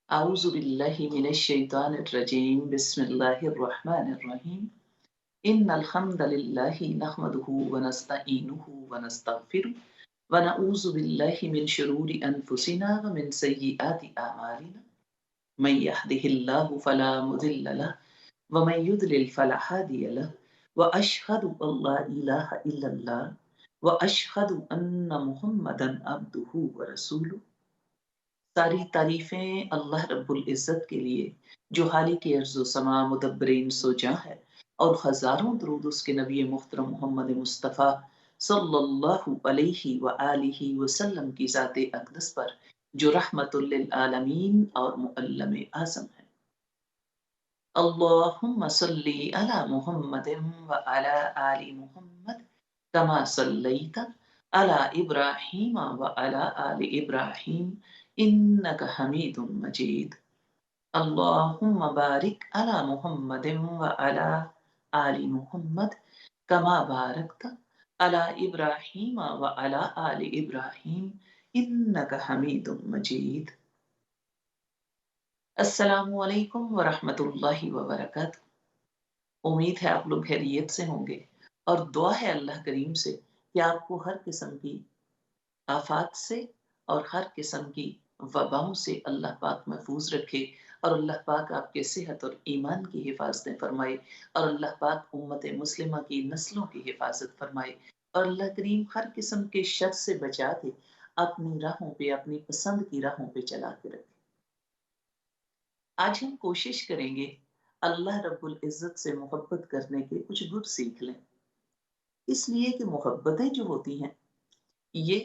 أعوذ بالله من الشيطان الرجيم بسم الله الرحمن الرحيم إن الحمد لله نحمده ونستعينه ونستغفره ونعوذ بالله من شرور أنفسنا ومن سيئات أعمالنا من يهده الله فلا مضل له ومن يضلل فلا هادي له وأشهد أن لا إله إلا الله وأشهد أن محمدا عبده ورسوله. सारी तारीफें अल्लाह रब्बुल इज़्ज़त के लिए जो हालिक अर्ज़ व समा मुदब्बिरीन सोजा है, और हज़ारों दरूद उसके नबी मुहतरम मोहम्मद मुस्तफ़ा सल्लल्लाहु अलैहि व आलिहि वसल्लम की ज़ात अक़दस पर जो रहमतुल लिल आलमीन और मुअल्लम आज़म है। अल्लाहुम्मा सल्ली अला मुहम्मदिन व अला आलि मुहम्मद कमा सल्लैता अला इब्राहीम व अला आलि इब्राहीम इन्नका हमीदुम मजीद। अल्लाहुम्मा बारिक अला मुहम्मदिन व अला आलि मुहम्मद कमा बारकता अला इब्राहीम व अला आलि इब्राहीम इन्नका हमीदुम मजीद। अस्सलामु अलैकुम व रहमतुल्लाहि व बरकातहू। उम्मीद है आप लोग खैरियत से होंगे, और दुआ है अल्लाह करीम से कि आपको हर किस्म की आफात से और हर किस्म की वबाओं से अल्लाह पाक महफूज रखे, और अल्लाह पाक आपके सेहत और ईमान की हिफाजतें फरमाए, और अल्लाह पाक उम्मत मुस्लिमा की नस्लों की हिफाजत फरमाए, और अल्लाह करीम हर किस्म के शर से बचा के अपनी राहों पे, अपनी पसंद की राहों पे चला के रखे। आज हम कोशिश करेंगे अल्लाह रब्बुल इज़्ज़त से मोहब्बत करने के कुछ गुर सीख लें। इसलिए कि मोहब्बतें जो होती हैं, ये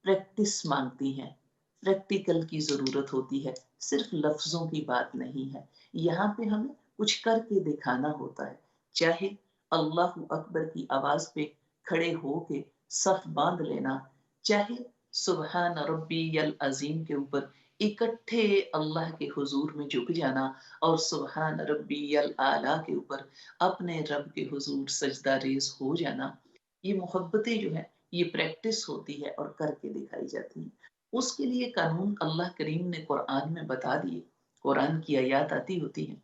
प्रैक्टिस मांगती हैं, प्रैक्टिकल की ज़रूरत होती है, सिर्फ लफ्ज़ों की बात नहीं है। यहाँ पे हमें कुछ करके दिखाना होता है। चाहे अल्लाहु अकबर की आवाज़ पे खड़े होके सफ़ बाँध लेना, चाहे सुब्हान रब्बियल अज़ीम के ऊपर इकट्ठे अल्लाह के हुज़ूर में झुक जाना, और सुब्हान रब्बियल आला के ऊपर अपने रब के हुज़ूर सजदा रेज़ हो जाना। ये मोहब्बतें जो हैं, ये प्रैक्टिस होती है और करके दिखाई जाती हैं। उसके लिए कानून अल्लाह करीम ने कुरान में बता दिए। कुरान की आयत आती होती हैं,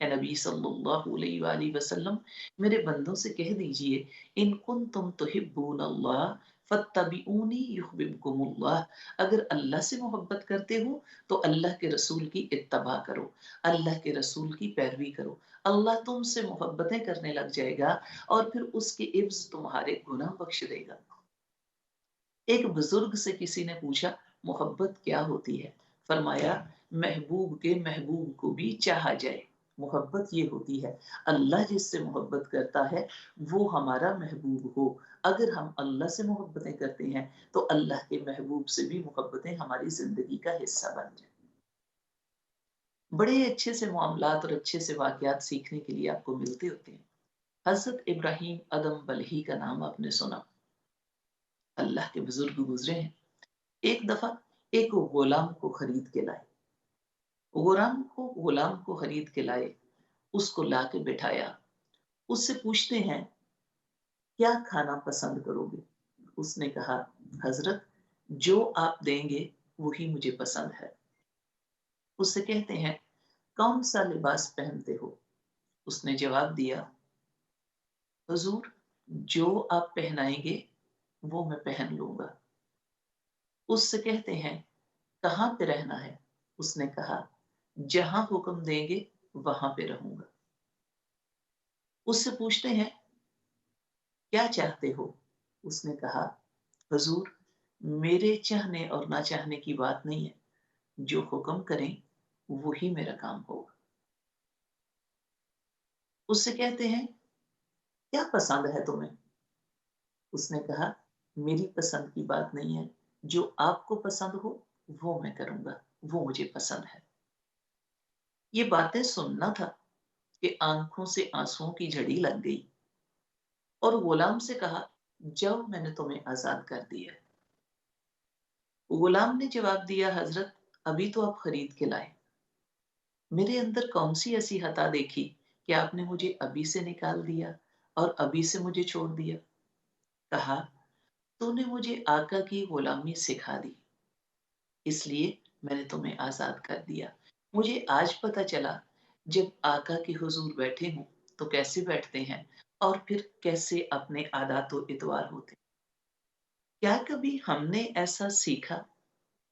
ए नबी सल्लल्लाहु अलैहि वसल्लम, मेरे बंदों से कह दीजिए, इन कुंतुम तुहिब्बूनल्लाह फत्तबिऊनी युहबिबकुमुल्लाह। अगर अल्लाह से मोहब्बत करते हो तो अल्लाह के रसूल की इत्तबा करो, अल्लाह के रसूल की पैरवी करो। अल्लाह तुमसे मोहब्बतें करने लग जाएगा, और फिर उसके इव्ज़ तुम्हारे गुनाह बख्श देगा। एक बुजुर्ग से किसी ने पूछा, मोहब्बत क्या होती है? फरमाया, महबूब के महबूब को भी चाहा जाए। मोहब्बत ये होती है, अल्लाह जिससे मोहब्बत करता है वो हमारा महबूब हो। अगर हम अल्लाह से मोहब्बतें करते हैं तो अल्लाह के महबूब से भी मोहब्बतें हमारी जिंदगी का हिस्सा बन जाए। बड़े अच्छे से मामलात और अच्छे से वाकयात सीखने के लिए आपको मिलते होते हैं। हजरत इब्राहीम अदम बलही का नाम आपने सुना। अल्लाह के बुजुर्ग गुजरे हैं। एक दफा एक गुलाम को खरीद के लाए। गुलाम को खरीद के लाए, उसको ला के बिठाया। उससे पूछते हैं, क्या खाना पसंद करोगे? उसने कहा, हजरत, जो आप देंगे वही मुझे पसंद है। उससे कहते हैं, कौन सा लिबास पहनते हो? उसने जवाब दिया, हुजूर, जो आप पहनाएंगे वो मैं पहन लूंगा। उससे कहते हैं, कहाँ पे रहना है? उसने कहा, जहां हुक्म देंगे वहां पे रहूंगा। उससे पूछते हैं, क्या चाहते हो? उसने कहा, हुजूर, मेरे चाहने और ना चाहने की बात नहीं है, जो हुक्म करें वही मेरा काम होगा। उससे कहते हैं, क्या पसंद है तुम्हें? उसने कहा, मेरी पसंद की बात नहीं है, जो आपको पसंद हो वो मैं करूंगा, वो मुझे पसंद है। ये बातें सुनना था कि आंखों से आंसुओं की झड़ी लग गई, और गुलाम से कहा, जाओ, मैंने तुम्हें आजाद कर दिया। गुलाम ने जवाब दिया, हजरत, अभी तो आप खरीद के लाए, मेरे अंदर कौन सी ऐसी हता देखी कि आपने मुझे अभी से निकाल दिया और अभी से मुझे छोड़ दिया? कहा, तूने मुझे आका की गुलामी सिखा दी, इसलिए मैंने तुम्हें आजाद कर दिया। मुझे आज पता चला, जब आका के हुजूर बैठे हों तो कैसे बैठते हैं और फिर कैसे अपने आदात व इतवार होते हैं। क्या कभी हमने ऐसा सीखा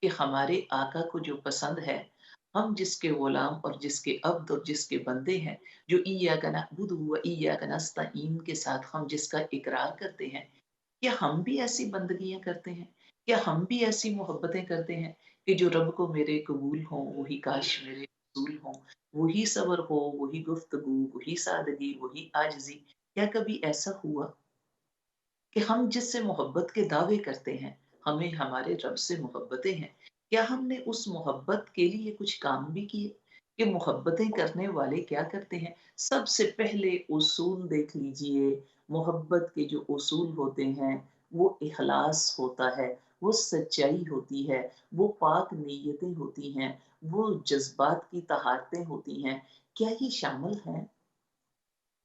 कि हमारे आका को जो पसंद है, हम जिसके गुलाम और जिसके अब्द और जिसके बंदे हैं, जो इय्याका नअबुदु व इय्याका नस्तईन के साथ हम जिसका इकरार करते हैं, क्या हम भी ऐसी बंदगियाँ करते हैं? क्या हम भी ऐसी मोहब्बतें करते हैं कि जो रब को मेरे कबूल हों, वही काश मेरे रसूल हों, वही सब्र हो, वही गुफ्तगू, वही सादगी, वही आजिज़ी। क्या कभी ऐसा हुआ कि हम जिससे मोहब्बत के दावे करते हैं, हमें हमारे रब से मोहब्बतें हैं। क्या हमने उस मोहब्बत के लिए कुछ काम भी किए? कि मोहब्बतें करने वाले क्या करते हैं? सबसे पहले उसूल देख लीजिए, मोहब्बत के जो उसूल होते हैं, वो इखलास होता है, वो सच्चाई होती है, वो पाक नीयतें होती हैं, वो जज़्बात की तहारतें होती हैं। क्या ये शामिल हैं?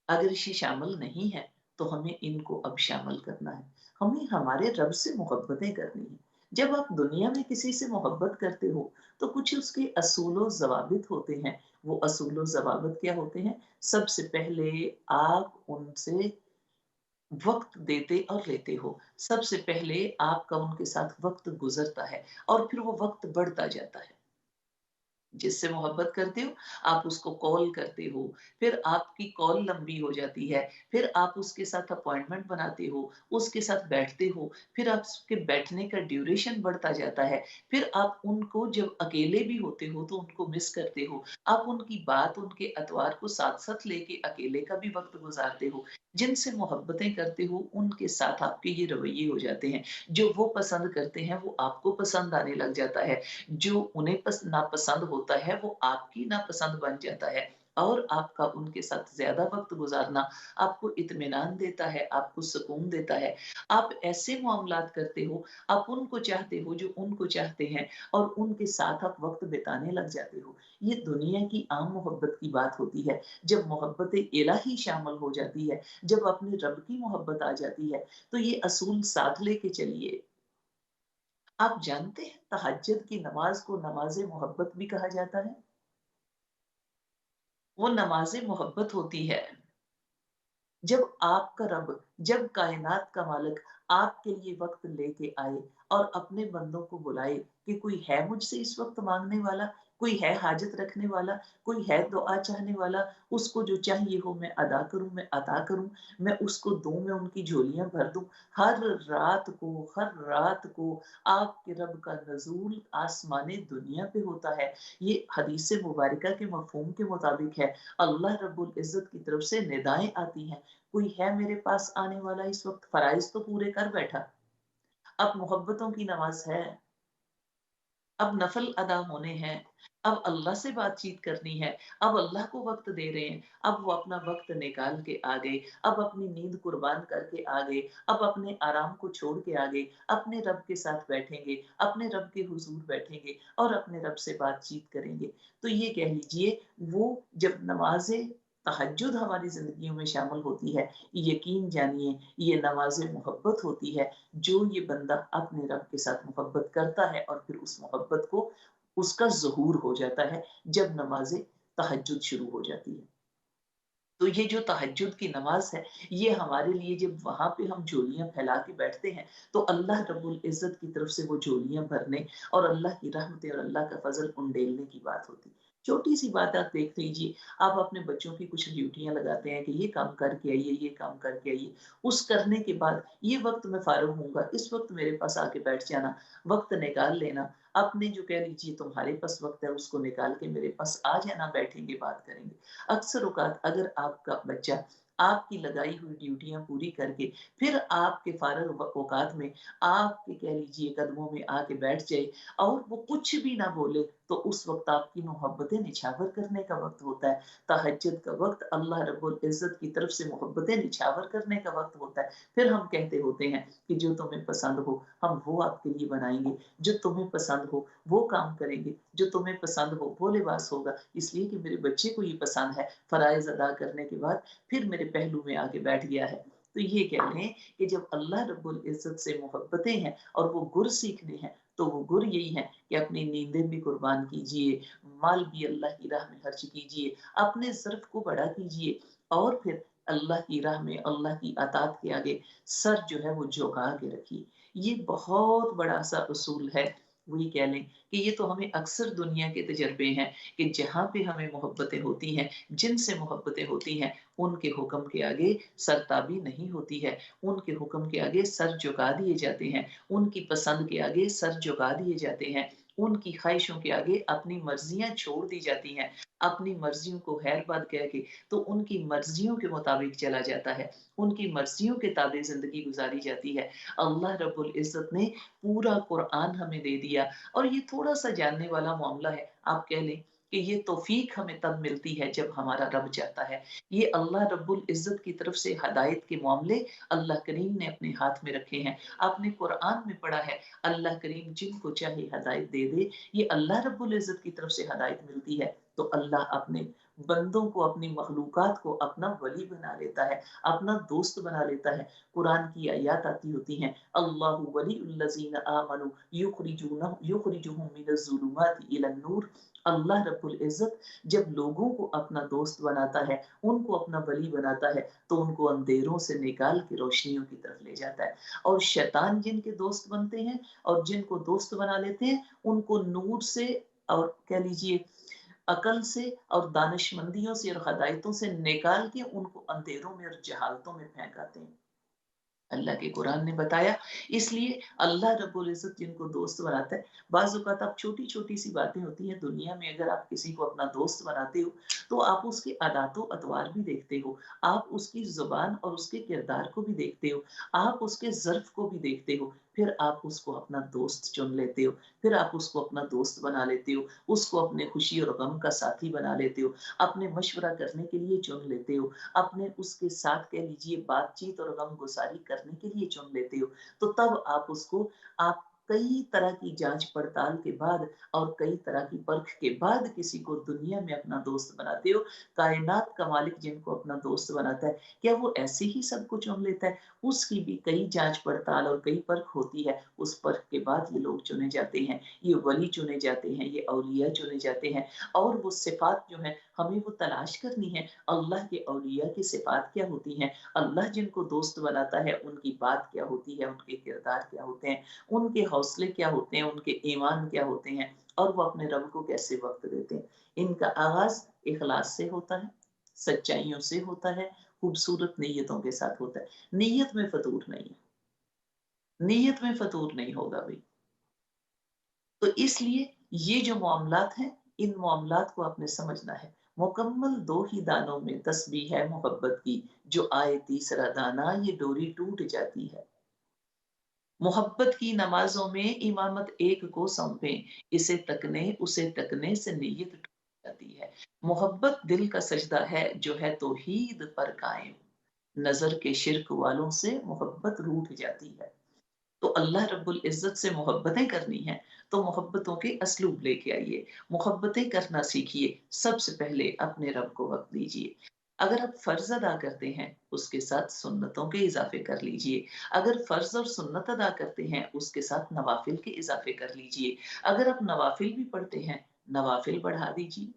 अगर ये शामिल नहीं है, तो हमें इनको अब शामिल करना है। हमें हमारे रब से मोहब्बतें करनी है। जब आप दुनिया में किसी से मोहब्बत करते हो, तो कुछ उसके असूल व ज़वाबित होते हैं। वो असूल व ज़वाबित क्या होते हैं? सबसे पहले आप उनसे वक़्त देते और लेते हो। सबसे पहले आपका उनके साथ वक़्त गुज़रता है और फिर वो वक़्त बढ़ता जाता है। जिससे मोहब्बत करते हो, आप उसको कॉल करते हो, फिर आपकी कॉल लंबी हो जाती है, फिर आप उसके साथ अपॉइंटमेंट बनाते हो, उसके साथ बैठते हो, फिर आपके बैठने का ड्यूरेशन बढ़ता जाता है, फिर आप उनको जब अकेले भी होते हो तो उनको मिस करते हो, आप उनकी बात, उनके अतवार को साथ-साथ लेके अकेले का भी वक़्त गुज़ारते हो। जिनसे मोहब्बतें करते हो, उनके साथ आपके ये रवैये हो जाते हैं, जो वो पसंद करते हैं, वो आपको पसंद आने लग जाता है। जो उन्हें नापसंद होता है, वो आपकी नापसंद बन जाता है और आपका उनके साथ ज़्यादा वक़्त गुज़ारना आपको इत्मीनान देता है, आपको सुकून देता है। आप ऐसे मामलात करते हो, आप उनको चाहते हो जो उनको चाहते हैं और उनके साथ आप वक़्त बिताने लग जाते हो। ये दुनिया की आम मोहब्बत की बात होती है। जब मोहब्बत इलाही शामिल हो जाती है, जब अपने रब की मोहब्बत आ जाती है, तो ये असूल साथ लेके चलिए। आप जानते हैं तहज्जुद की नमाज़ को नमाज़े मोहब्बत भी कहा जाता है? वो नमाज़े मोहब्बत होती है जब आपका रब, जब कायनात का मालिक आपके लिए वक़्त लेके आए और अपने बंदों को बुलाए कि कोई है मुझसे इस वक़्त माँगने वाला, कोई है हाजत रखने वाला, कोई है दुआ चाहने वाला, उसको जो चाहिए हो मैं अदा करूँ, मैं अता करूँ, मैं उसको दूँ, मैं उनकी झोलियाँ भर दूँ। हर रात को आपके रब का नज़ूल आसमाने दुनिया पे होता है। ये हदीस मुबारका के मफ़हूम के मुताबिक है। अल्लाह रब्बुल इज़्ज़त की तरफ से निदाएँ आती हैं। कोई है मेरे पास आने वाला इस वक़्त फ़राइज़ तो पूरे कर बैठा। अब मोहब्बतों की नमाज़ है, अब नफ़ल अदा होने हैं, अब अल्लाह से बातचीत करनी है, अब अल्लाह को वक़्त दे रहे हैं, अब वो अपना वक़्त निकाल के आ गए, अब अपनी नींद कुर्बान करके आ गए, अब अपने आराम को छोड़ के आ गए, अपने रब के साथ बैठेंगे, अपने रब के हुज़ूर बैठेंगे और अपने रब से बातचीत करेंगे। तो ये कह लीजिए वो जब नमाज़े तहज्जुद हमारी ज़िंदगियों में शामिल होती है, यकीन जानिए ये नमाज़े मोहब्बत होती है जो ये बंदा अपने रब के साथ मोहब्बत करता है और फिर उस मोहब्बत को उसका ज़हूर हो जाता है जब नमाज़े तहज्जुद शुरू हो जाती है। तो ये जो तहज्जुद की नमाज़ है, ये हमारे लिए जब वहाँ पे हम झोलियाँ फैला के बैठते हैं, तो अल्लाह रब्बुल इज़्ज़त की तरफ से वो झोलियाँ भरने और अल्लाह की रहमतें और अल्लाह का फ़ज़ल उंडेलने की बात होती है। छोटी-सी बात आप देख लीजिए, आप अपने बच्चों की कुछ ड्यूटियाँ लगाते हैं कि ये काम करके आइए, ये काम करके आइए। उस करने के बाद ये वक़्त मैं फ़ारिग हूँगा, इस वक़्त मेरे पास आके बैठ जाना, वक़्त निकाल लेना। आपने जो कह लीजिए तुम्हारे पास वक़्त है, उसको निकाल के मेरे पास आ जाना, बैठेंगे, बात करेंगे। अक्सर औक़ात अगर आपका बच्चा आपकी लगाई हुई ड्यूटियाँ पूरी करके फिर आपके फ़ारिग़ औक़ात में आपके कह लीजिए कदमों में आके बैठ जाए और वो कुछ भी ना बोले, तो उस वक़्त आपकी मोहब्बतें निछावर करने का वक़्त होता है। तहज्जुद का वक़्त अल्लाह रब्बुल इज़्ज़त की तरफ से मोहब्बतें निछावर करने का वक़्त होता है। फिर हम कहते होते हैं कि जो तुम्हें पसंद हो, हम वो आपके लिए बनाएँगे, जो तुम्हें पसंद हो, वो काम करेंगे, जो तुम्हें पसंद हो, वो लिबास होगा। इसलिए कि मेरे बच्चे को ये पसंद है, फ़राइज़ अदा करने के बाद फिर मेरे पहलू में आके बैठ गया है। तो ये कह लें कि जब अल्लाह रब्बुल इज़्ज़त से मोहब्बतें हैं और वो गुर सीखने हैं, तो वो गुर यही है कि अपनी नींदें भी कुर्बान कीजिए, माल भी अल्लाह की राह में खर्च कीजिए, अपने ज़र्फ़ को बड़ा कीजिए और फिर अल्लाह की राह में, अल्लाह की अताअत के आगे सर जो है वो झुका के रखिए। ये बहुत बड़ा-सा उसूल है, वही कह लें कि ये तो हमें अक्सर दुनिया के तजर्बे हैं कि जहाँ पे हमें मोहब्बतें होती हैं, जिनसे मोहब्बतें होती हैं, उनके हुक्म के आगे सरताबी नहीं होती है। उनके हुक्म के आगे सर झुका दिए जाते हैं, उनकी पसंद के आगे सर झुका दिए जाते हैं, उनकी ख्वाहिशों के आगे अपनी मर्ज़ियाँ छोड़ दी जाती हैं। अपनी मर्ज़ियों को खैर-बाद कह के तो उनकी मर्ज़ियों के मुताबिक चला जाता है, उनकी मर्ज़ियों के ताबे ज़िंदगी गुज़ारी जाती है। अल्लाह रब्बुल इज़्ज़त ने पूरा कुरान हमें दे दिया और ये थोड़ा-सा जानने वाला मामला है। आप कह लें कि ये तौफ़ीक हमें तब मिलती है जब हमारा रब चाहता है। ये अल्लाह रब्बुल इज़्ज़त की तरफ से हिदायत के मामले अल्लाह करीम ने अपने हाथ में रखे हैं। आपने कुरान में पढ़ा है, अल्लाह करीम जिनको चाहे हिदायत दे दे, ये अल्लाह रब्बुल इज़्ज़त की तरफ से हिदायत मिलती है। तो अल्लाह अपने बंदों को, अपनी मखलूक़ात को अपना वली बना लेता है, अपना दोस्त बना लेता है। कुरान की आयत आती होती हैं, अल्लाहु वलियुल्लज़ीना आमनू युखरिजुहुम मिनज़्ज़ुलुमाति इलन-नूर। अल्लाह रब्बुल इज़्ज़त जब लोगों को अपना दोस्त बनाता है, उनको अपना वली बनाता है, तो उनको अंधेरों से निकाल के रोशनियों की तरफ ले जाता है। और शैतान जिनके दोस्त बनते हैं और जिनको दोस्त बना लेते हैं, उनको नूर से और कह लीजिए अकल से और दानिशमंदियों से और हिदायतों से निकाल के उनको अंधेरों में और जहालतों में फेंक आते हैं। अल्लाह के कुरान ने बताया, इसलिए अल्लाह रब्बुल इज़्ज़त जिनको दोस्त बनाता है, बाज़ औक़ात आप छोटी-छोटी सी बातें होती हैं दुनिया में, अगर आप किसी को अपना दोस्त बनाते हो, तो आप उसके अदातो-अतवार भी देखते हो, आप उसकी ज़ुबान और उसके किरदार को भी देखते हो, आप उसके ज़र्फ़ को भी देखते हो, फिर आप उसको अपना दोस्त चुन लेते हो, फिर आप उसको अपना दोस्त बना लेते हो, उसको अपने खुशी और गम का साथी बना लेते हो, अपने मशवरा करने के लिए चुन लेते हो, अपने उसके साथ कह लीजिए बातचीत और गमगुसारी करने के लिए चुन लेते हो, तो तब आप उसको आप कई तरह की जाँच-पड़ताल के बाद और कई तरह की परख के बाद किसी को दुनिया में अपना दोस्त बनाते हो। कायनात का मालिक जिनको अपना दोस्त बनाता है, क्या वो ऐसे ही सबको चुन लेता है? उसकी भी कई जाँच-पड़ताल और कई परख होती है। उस परख के बाद ये लोग चुने जाते हैं, ये वली चुने जाते हैं, ये औलिया चुने जाते हैं और वो सिफ़ात जो हैं, हमें वो तलाश करनी है। अल्लाह के औलिया की सिफ़ात क्या होती हैं? अल्लाह जिनको दोस्त बनाता है, उनकी बात क्या होती है, उनके किरदार क्या होते हैं, उनके हौसले क्या होते हैं, उनके ईमान क्या होते हैं और वो अपने रब को कैसे वक़्त देते हैं। इनका आगाज़ इख़लास से होता है, सच्चाइयों से होता है, खूबसूरत नीयतों के साथ होता है। नीयत में फ़तूर नहीं है, नीयत में फ़तूर नहीं होगा भई। तो इसलिए ये जो मामलात हैं, इन मामलात को आपने समझना है। मुकम्मल 2 ही दानों में तस्बीह है मोहब्बत की, जो आए तीसरा दाना ये डोरी टूट जाती है। मोहब्बत की नमाज़ों में इमामत एक को सौंपें, इसे तकने उसे तकने से नीयत टूट जाती है। मोहब्बत दिल का सजदा है जो है तौहीद पर कायम। नज़र के शिर्क वालों से मोहब्बत रूठ जाती है। तो अल्लाह रब्बुल इज़्ज़त से मोहब्बतें करनी हैं, तो मोहब्बतों के असलूब लेके आइए, मोहब्बतें करना सीखिए। सबसे पहले अपने रब को वक़्त दीजिए। अगर आप फ़र्ज़ अदा करते हैं, उसके साथ सुन्नतों के इज़ाफ़े कर लीजिए। अगर फ़र्ज़ और सुन्नत अदा करते हैं, उसके साथ नवाफ़िल के इज़ाफ़े कर लीजिए। अगर आप नवाफ़िल भी पढ़ते हैं, नवाफ़िल बढ़ा दीजिए।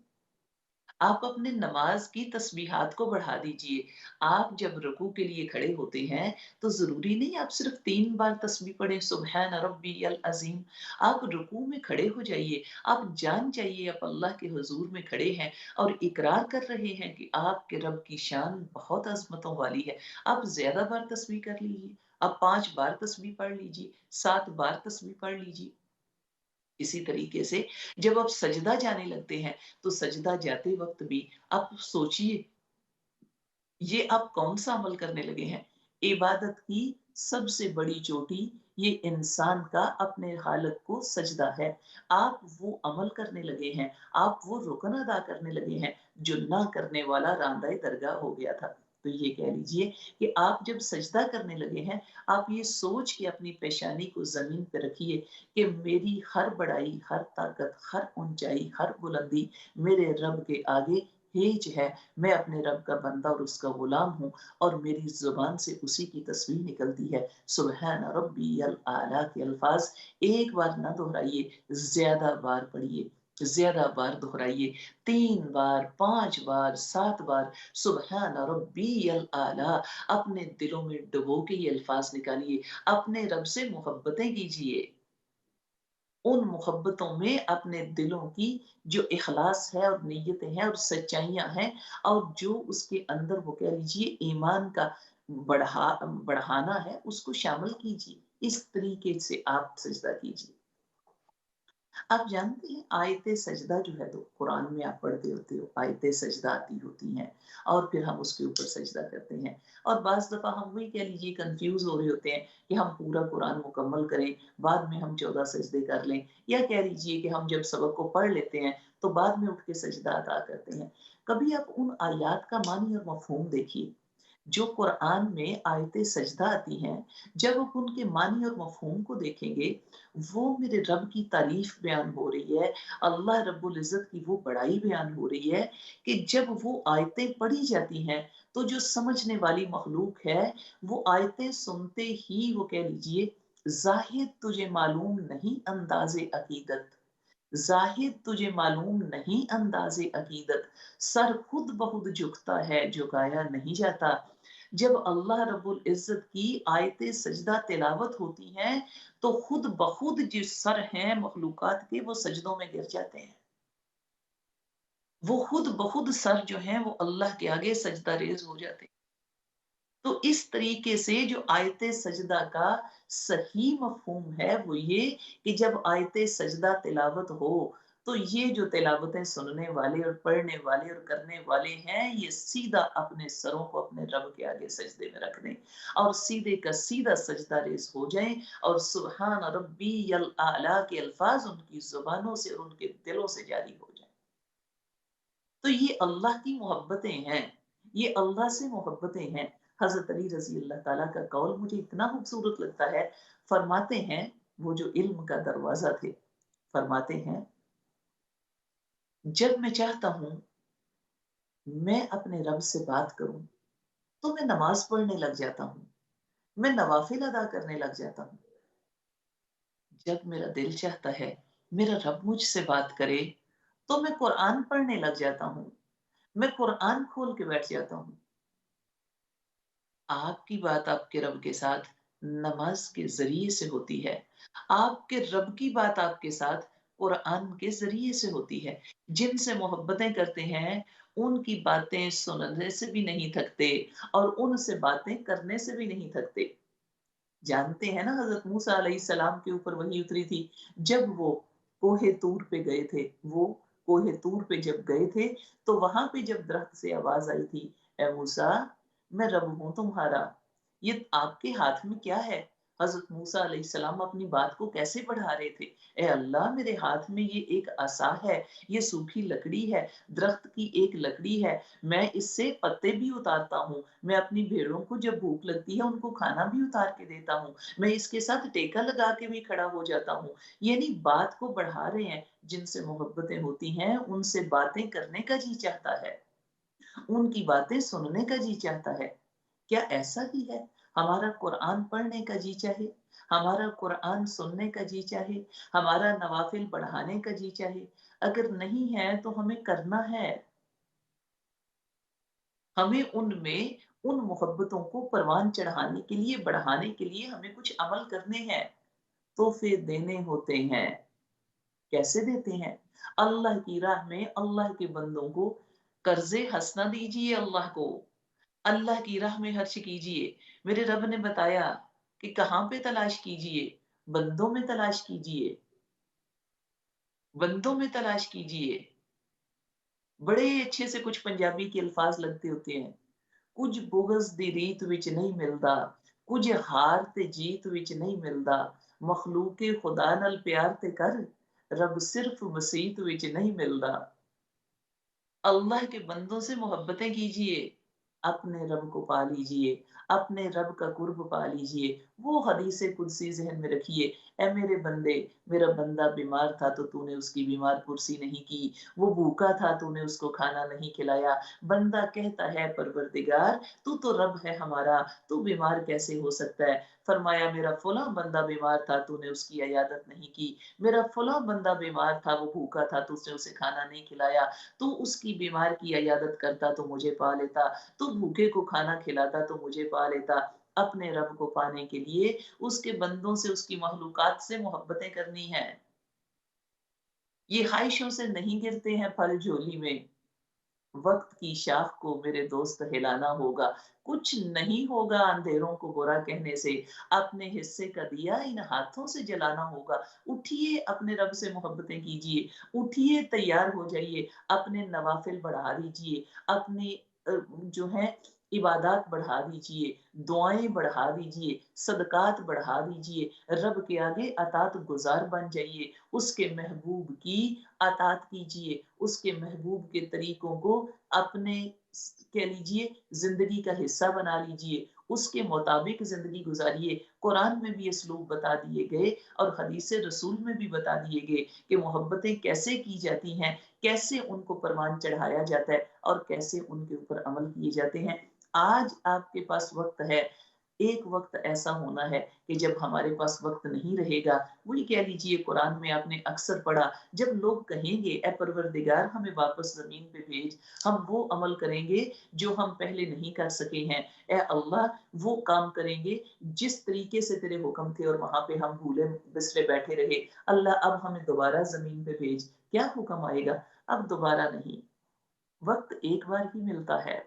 आप अपने नमाज़ की तस्बीहात को बढ़ा दीजिए। आप जब रुकू के लिए खड़े होते हैं, तो ज़रूरी नहीं आप सिर्फ़ 3 बार तस्बीह पढ़ें, सुब्हान रब्बियल अज़ीम। आप रुकू में खड़े हो जाइए, आप जान जाइए आप अल्लाह के हुज़ूर में खड़े हैं और इकरार कर रहे हैं कि आपके रब की शान बहुत अज़मतों वाली है। आप ज़्यादा बार तस्बीह कर लीजिए, आप 5 बार तस्बीह पढ़ लीजिए, 7 बार तस्बीह पढ़ लीजिए। इसी तरीके से जब आप सजदा जाने लगते हैं, तो सजदा जाते वक़्त भी आप सोचिए, ये आप कौन-सा अमल करने लगे हैं? इबादत की सबसे बड़ी चोटी ये इंसान का अपने खालिक को सजदा है। आप वो अमल करने लगे हैं, आप वो रुकन अदा करने लगे हैं, जो ना करने वाला रांदा-ए दरगाह हो गया था। तो ये कह लीजिए कि आप जब सजदा करने लगे हैं, आप ये सोच के अपनी पेशानी को ज़मीन पे रखिए कि मेरी हर बड़ाई, हर ताकत, हर ऊँचाई, हर बुलंदी मेरे रब के आगे ہیج ہے، میں اپنے رب کا بندہ اور اس کا غلام ہوں، اور میری زبان سے اسی کی تصویر نکلتی ہے۔ سبحان ربی الاعلیٰ کے الفاظ ایک بار نہ دہرائیے، زیادہ بار پڑھیے، زیادہ بار دہرائیے، 3 بار، 5 بار، 7 بار سبحان ربی الاعلیٰ اپنے دلوں میں ڈبو کے یہ الفاظ نکالیے، اپنے رب سے محبتیں کیجیے، ان محبتوں میں اپنے دلوں کی جو اخلاص ہے اور نیتیں ہیں اور سچائیاں ہیں، اور جو اس کے اندر وہ کہہ لیجیے ایمان کا بڑھانا ہے، اس کو شامل کیجیے، اس طریقے سے آپ سجدہ کیجیے۔ آپ جانتے ہیں آیت سجدہ جو ہے تو قرآن میں آپ پڑھتے ہوتے ہو، آیت سجدہ آتی ہوتی ہیں اور پھر ہم اس کے اوپر سجدہ کرتے ہیں، اور بعض دفعہ ہم وہی کہہ لیجیے کنفیوز ہو رہے ہوتے ہیں کہ ہم پورا قرآن مکمل کریں، بعد میں ہم 14 سجدے کر لیں، یا کہہ لیجیے کہ ہم جب سبق کو پڑھ لیتے ہیں تو بعد میں اٹھ کے سجدہ ادا کرتے ہیں۔ کبھی آپ ان آیات کا معنی اور مفہوم دیکھیے جو قرآن میں آیت سجدہ آتی ہیں، جب آپ ان کے معنی اور مفہوم کو دیکھیں گے، وہ میرے رب کی تعریف بیان ہو رہی ہے، اللہ رب العزت کی وہ بڑائی بیان ہو رہی ہے کہ جب وہ آیتیں پڑھی جاتی ہیں تو جو سمجھنے والی مخلوق ہے وہ آیتیں سنتے ہی وہ کہہ لیجئے زاہد تجھے معلوم نہیں انداز عقیدت، زاہد تجھے معلوم نہیں انداز عقیدت، سر خود بخود جھکتا ہے جھکایا نہیں جاتا۔ جب اللہ رب العزت کی آیت سجدہ تلاوت ہوتی ہیں تو خود بخود جو سر ہیں مخلوقات کے وہ سجدوں میں گر جاتے ہیں، وہ خود بخود سر جو ہیں وہ اللہ کے آگے سجدہ ریز ہو جاتے ہیں۔ تو اس طریقے سے جو آیت سجدہ کا صحیح مفہوم ہے وہ یہ کہ جب آیت سجدہ تلاوت ہو تو یہ جو تلاوتیں سننے والے اور پڑھنے والے اور کرنے والے ہیں یہ سیدھا اپنے سروں کو اپنے رب کے آگے سجدے میں رکھ دیں اور سیدھے کا سیدھا سجدہ ریز ہو جائیں، اور سبحان ربی الاعلیٰ کے الفاظ ان کی زبانوں سے اور ان کے دلوں سے جاری ہو جائیں۔ تو یہ اللہ کی محبتیں ہیں، یہ اللہ سے محبتیں ہیں۔ حضرت علی رضی اللہ تعالیٰ کا قول مجھے اتنا خوبصورت لگتا ہے، فرماتے ہیں وہ جو علم کا دروازہ تھے، فرماتے ہیں جب میں چاہتا ہوں میں اپنے رب سے بات کروں تو میں نماز پڑھنے لگ جاتا ہوں، میں نوافل ادا کرنے لگ جاتا ہوں۔ جب میرا دل چاہتا ہے میرا رب مجھ سے بات کرے تو میں قرآن پڑھنے لگ جاتا ہوں، میں قرآن کھول کے بیٹھ جاتا ہوں۔ آپ کی بات آپ کے رب کے ساتھ نماز کے ذریعے سے ہوتی ہے، آپ کے رب کی بات آپ کے ساتھ قرآن کے ذریعے سے ہوتی ہے۔ جن سے محبتیں کرتے ہیں ان کی باتیں سننے سے بھی نہیں تھکتے اور ان سے باتیں کرنے سے بھی نہیں تھکتے۔ جانتے ہیں نا حضرت موسیٰ علیہ السلام کے اوپر وحی اتری تھی جب وہ کوہ طور پہ گئے تھے، وہ کوہ طور پہ جب گئے تھے تو وہاں پہ جب درخت سے آواز آئی تھی اے موسیٰ میں رب ہوں تمہارا، یہ آپ کے ہاتھ میں کیا ہے؟ حضرت موسیٰ علیہ السلام اپنی بات کو کیسے بڑھا رہے تھے، اے اللہ میرے ہاتھ میں یہ ایک عصا ہے، یہ سوکھی لکڑی ہے، درخت کی ایک لکڑی ہے، میں اس سے پتے بھی اتارتا ہوں، میں اپنی بھیڑوں کو جب بھوک لگتی ہے ان کو کھانا بھی اتار کے دیتا ہوں، میں اس کے ساتھ ٹیکا لگا کے بھی کھڑا ہو جاتا ہوں۔ یعنی بات کو بڑھا رہے ہیں، جن سے محبتیں ہوتی ہیں ان سے باتیں کرنے کا جی چاہتا ہے، ان کی باتیں سننے کا جی چاہتا ہے۔ کیا ایسا ہی ہے ہمارا قرآن پڑھنے کا جی چاہے، ہمارا قرآن سننے کا جی چاہے، ہمارا نوافل بڑھانے کا جی چاہے؟ اگر نہیں ہے تو ہمیں کرنا ہے، ہمیں ان میں ان محبتوں کو پروان چڑھانے کے لیے بڑھانے کے لیے ہمیں کچھ عمل کرنے ہیں، تحفے دینے ہوتے ہیں۔ کیسے دیتے ہیں؟ اللہ کی راہ میں اللہ کے بندوں کو قرض حسنہ دیجیے، اللہ کو اللہ کی راہ میں خرچ کیجیے۔ میرے رب نے بتایا کہ کہاں پہ تلاش کیجیے، بندوں میں تلاش کیجیے، بندوں میں تلاش کیجیے۔ بڑے اچھے سے کچھ پنجابی کے الفاظ لگتے ہوتے ہیں، کچھ بغض دی ریت وچ نہیں ملدا، کچھ ہار تے جیت وچ نہیں ملدا، مخلوق خدا نال پیار تے کر، رب صرف مسیت وچ نہیں ملدا۔ اللہ کے بندوں سے محبتیں کیجئے، اپنے رب کو پا لیجئے، اپنے رب کا قرب پا لیجئے۔ وہ حدیث قدسی ذہن میں رکھیے، اے میرے بندے، میرا بندہ بیمار تھا تو تو نے اس کی بیمار پرسی نہیں کی، وہ بھوکا تھا تو نے اس کو کھانا نہیں کھلایا۔ بندہ کہتا ہے پروردگار تو رب ہے ہمارا، تو بیمار کیسے ہو سکتا ہے؟ فرمایا میرا فلاں بندہ بیمار تھا تو نے اس کی عیادت نہیں کی، میرا فلاں بندہ بیمار تھا وہ بھوکا تھا تو اس نے اسے کھانا نہیں کھلایا، تو اس کی بیمار کی عیادت کرتا تو مجھے پا لیتا، تو بھوکے کو کھانا کھلاتا تو مجھے پا لیتا۔ اپنے رب کو پانے کے لیے اس کے بندوں سے، اس کی مخلوقات سے محبتیں کرنی ہیں۔ یہ خواہشوں سے نہیں گرتے ہیں پھل جھولی میں، وقت کی شاخ کو میرے دوست ہلانا ہوگا۔ کچھ نہیں ہوگا اندھیروں کو برا کہنے سے، اپنے حصے کا دیا ان ہاتھوں سے جلانا ہوگا۔ اٹھیے اپنے رب سے محبتیں کیجئے، اٹھیے تیار ہو جائیے، اپنے نوافل بڑھا دیجئے، اپنے جو ہے عبادات بڑھا دیجئے، دعائیں بڑھا دیجئے، صدقات بڑھا دیجئے، رب کے آگے اطاعت گزار بن جائیے، اس کے محبوب کی اطاعت کیجئے، اس کے محبوب کے طریقوں کو اپنے کہہ لیجئے زندگی کا حصہ بنا لیجئے، اس کے مطابق زندگی گزاریے۔ قرآن میں بھی اسلوب بتا دیے گئے اور حدیث رسول میں بھی بتا دیے گئے کہ محبتیں کیسے کی جاتی ہیں، کیسے ان کو پروان چڑھایا جاتا ہے اور کیسے ان کے اوپر عمل کیے جاتے ہیں۔ آج آپ کے پاس وقت ہے، ایک وقت ایسا ہونا ہے کہ جب ہمارے پاس وقت نہیں رہے گا۔ وہی کہہ لیجئے قرآن میں آپ نے اکثر پڑھا، جب لوگ کہیں گے اے پروردگار ہمیں واپس زمین پہ بھیج، ہم وہ عمل کریں گے جو ہم پہلے نہیں کر سکے ہیں، اے اللہ وہ کام کریں گے جس طریقے سے تیرے حکم تھے اور وہاں پہ ہم بھولے بسرے بیٹھے رہے، اللہ اب ہمیں دوبارہ زمین پہ بھیج۔ کیا حکم آئے گا؟ اب دوبارہ نہیں، وقت ایک بار ہی ملتا ہے،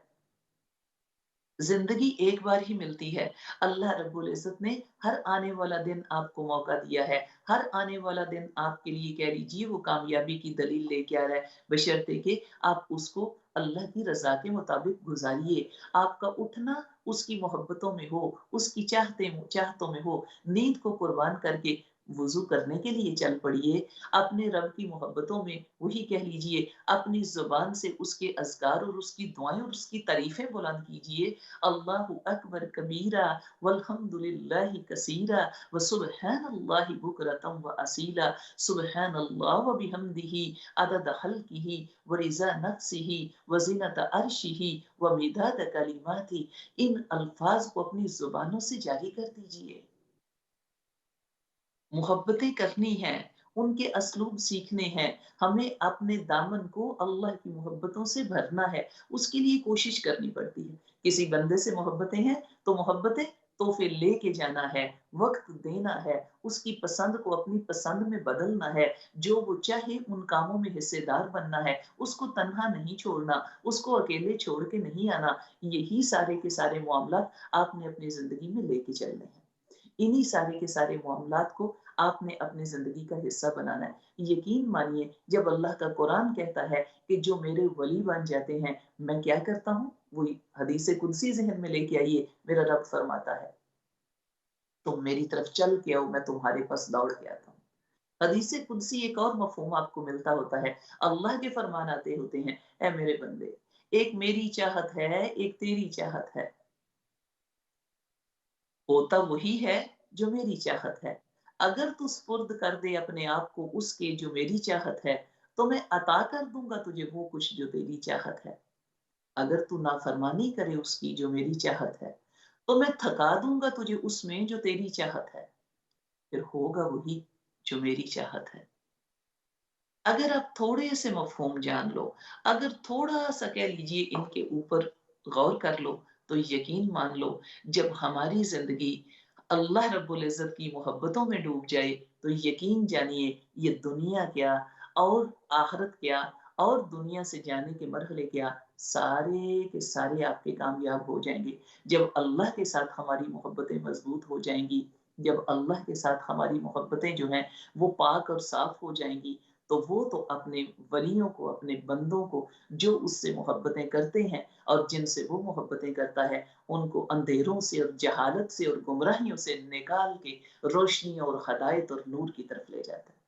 زندگی ایک بار ہی ملتی ہے۔ اللہ رب العزت نے ہر آنے والا دن آپ کو موقع دیا ہے، ہر آنے والا دن آپ کے لیے کہہ لیجیے وہ کامیابی کی دلیل لے کے آ رہا ہے، بشرطے کہ آپ اس کو اللہ کی رضا کے مطابق گزاریے۔ آپ کا اٹھنا اس کی محبتوں میں ہو، اس کی چاہتوں میں ہو، نیند کو قربان کر کے وضو کرنے کے لیے چل پڑیے، اپنے رب کی محبتوں میں وہی کہہ لیجئے، اپنی زبان سے اس کے اذکار اور اس کی دعائیں اور اس کی تعریفیں بلند کیجئے۔ اللہ اکبر کبیرہ والحمد للہ کثیرہ وسبحان اللہ بکرۃ واصیلا، سبحان اللہ وبحمدہ عدد خلقہ ورضا نفسہ وزنۃ عرشہ ومداد کلماتہ۔ ان الفاظ کو اپنی زبانوں سے جاری کر دیجئے۔ محبتیں کرنی ہیں، ان کے اسلوب سیکھنے ہیں، ہمیں اپنے دامن کو اللہ کی محبتوں سے بھرنا ہے، اس کے لیے کوشش کرنی پڑتی ہے۔ کسی بندے سے محبتیں ہیں تو محبتیں تحفے لے کے جانا ہے، وقت دینا ہے، اس کی پسند کو اپنی پسند میں بدلنا ہے، جو وہ چاہے ان کاموں میں حصے دار بننا ہے، اس کو تنہا نہیں چھوڑنا، اس کو اکیلے چھوڑ کے نہیں آنا۔ یہی سارے کے سارے معاملات آپ نے اپنی زندگی میں لے کے چلنے ہیں، انہی سارے کے سارے معاملات کو آپ نے اپنی زندگی کا حصہ بنانا ہے۔ یقین مانیے جب اللہ کا قرآن کہتا ہے کہ جو میرے ولی بن جاتے ہیں میں کیا کرتا ہوں، وہی حدیث قدسی ذہن میں لے کے آئیے، میرا رب فرماتا ہے تم میری طرف چل کے آؤ میں تمہارے پاس دوڑ کے آتا ہوں۔ حدیث قدسی ایک اور مفہوم آپ کو ملتا ہوتا ہے، اللہ کے فرمان آتے ہوتے ہیں اے میرے بندے، ایک میری چاہت ہے ایک تیری چاہت ہے، ہوتا وہی ہے جو میری چاہت ہے، اگر تو سپرد کر دے اپنے آپ کو اس کے جو میری چاہت ہے تو میں عطا کر دوں گا تجھے وہ کچھ جو تیری چاہت ہے، اگر تو نافرمانی کرے اس کی جو میری چاہت ہے تو میں تھکا دوں گا تجھے اس میں جو تیری چاہت ہے، پھر ہوگا وہی جو میری چاہت ہے۔ اگر آپ تھوڑے سے مفہوم جان لو، اگر تھوڑا سا کہہ لیجئے ان کے اوپر غور کر لو، تو یقین مان لو جب ہماری زندگی اللہ رب العزت کی محبتوں میں ڈوب جائے تو یقین جانیے یہ دنیا کیا اور آخرت کیا اور دنیا سے جانے کے مرحلے کیا، سارے کے سارے آپ کے کامیاب ہو جائیں گے۔ جب اللہ کے ساتھ ہماری محبتیں مضبوط ہو جائیں گی، جب اللہ کے ساتھ ہماری محبتیں جو ہیں وہ پاک اور صاف ہو جائیں گی، تو وہ تو اپنے ولیوں کو، اپنے بندوں کو جو اس سے محبتیں کرتے ہیں اور جن سے وہ محبتیں کرتا ہے ان کو اندھیروں سے اور جہالت سے اور گمراہیوں سے نکال کے روشنی اور ہدایت اور نور کی طرف لے جاتا ہے۔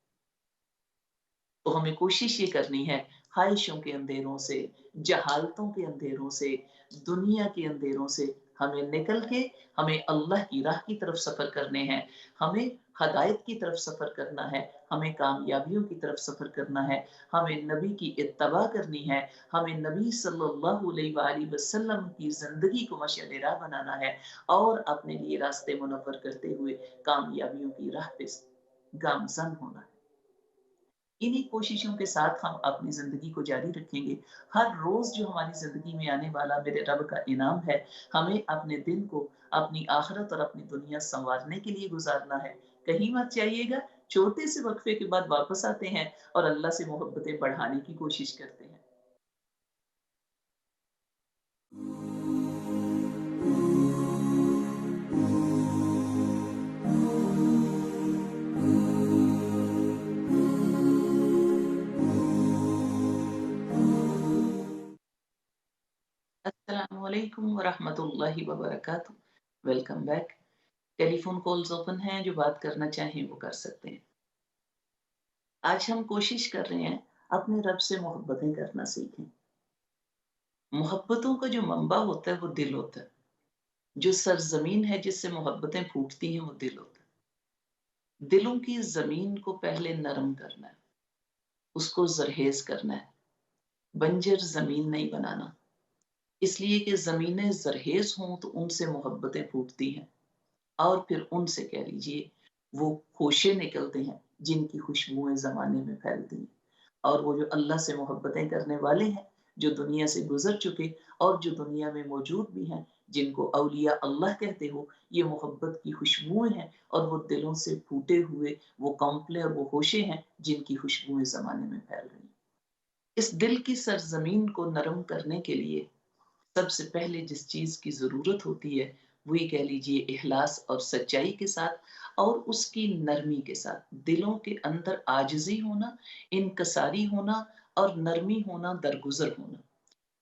تو ہمیں کوشش یہ کرنی ہے خواہشوں کے اندھیروں سے، جہالتوں کے اندھیروں سے، دنیا کے اندھیروں سے ہمیں نکل کے ہمیں اللہ کی راہ کی طرف سفر کرنے ہیں، ہمیں ہدایت کی طرف سفر کرنا ہے، ہمیں کامیابیوں کی طرف سفر کرنا ہے، ہمیں نبی کی اتباع کرنی ہے، ہمیں نبی صلی اللہ علیہ وآلہ وسلم کی زندگی کو مشعل راہ بنانا ہے اور اپنے لیے راستے منور کرتے ہوئے کامیابیوں کی راہ پہ گامزن ہونا ہے۔ انہی کوششوں کے ساتھ ہم اپنی زندگی کو جاری رکھیں گے۔ ہر روز جو ہماری زندگی میں آنے والا میرے رب کا انعام ہے، ہمیں اپنے دن کو اپنی آخرت اور اپنی دنیا سنوارنے کے لیے گزارنا ہے۔ کہیں مت جائیے گا، چھوٹے سے وقفے کے بعد واپس آتے ہیں اور اللہ سے محبتیں بڑھانے کی کوشش کرتے ہیں۔ السلام علیکم ورحمۃ اللہ وبرکاتہ۔ Welcome back. Telephone calls open ہیں، جو بات کرنا چاہیں وہ کر سکتے ہیں۔ آج ہم کوشش کر رہے ہیں اپنے رب سے محبتیں کرنا سیکھیں۔ محبتوں کا جو منبع ہوتا ہے وہ دل ہوتا ہے۔ جو سرزمین ہے جس سے محبتیں پھوٹتی ہیں وہ دل ہوتا ہے۔ دلوں کی زمین کو پہلے نرم کرنا ہے، اس کو زرخیز کرنا ہے، بنجر زمین نہیں بنانا، اس لیے کہ زمینیں زرخیز ہوں تو ان سے محبتیں پھوٹتی ہیں اور پھر ان سے کہہ لیجئے وہ خوشے نکلتے ہیں جن کی خوشبوئیں زمانے میں پھیلتی ہیں۔ اور وہ جو اللہ سے محبتیں کرنے والے ہیں، جو دنیا سے گزر چکے اور جو دنیا میں موجود بھی ہیں، جن کو اولیاء اللہ کہتے ہو، یہ محبت کی خوشبوئیں ہیں اور وہ دلوں سے پھوٹے ہوئے وہ کمپلے اور وہ ہوشے ہیں جن کی خوشبوئیں زمانے میں پھیل رہی ہیں۔ اس دل کی سرزمین کو نرم کرنے کے لیے سب سے پہلے جس چیز کی ضرورت ہوتی ہے وہی کہہ لیجئے اخلاص اور سچائی کے ساتھ اور اس کی نرمی کے ساتھ، دلوں کے اندر عاجزی ہونا، انکساری ہونا اور نرمی ہونا، درگزر ہونا،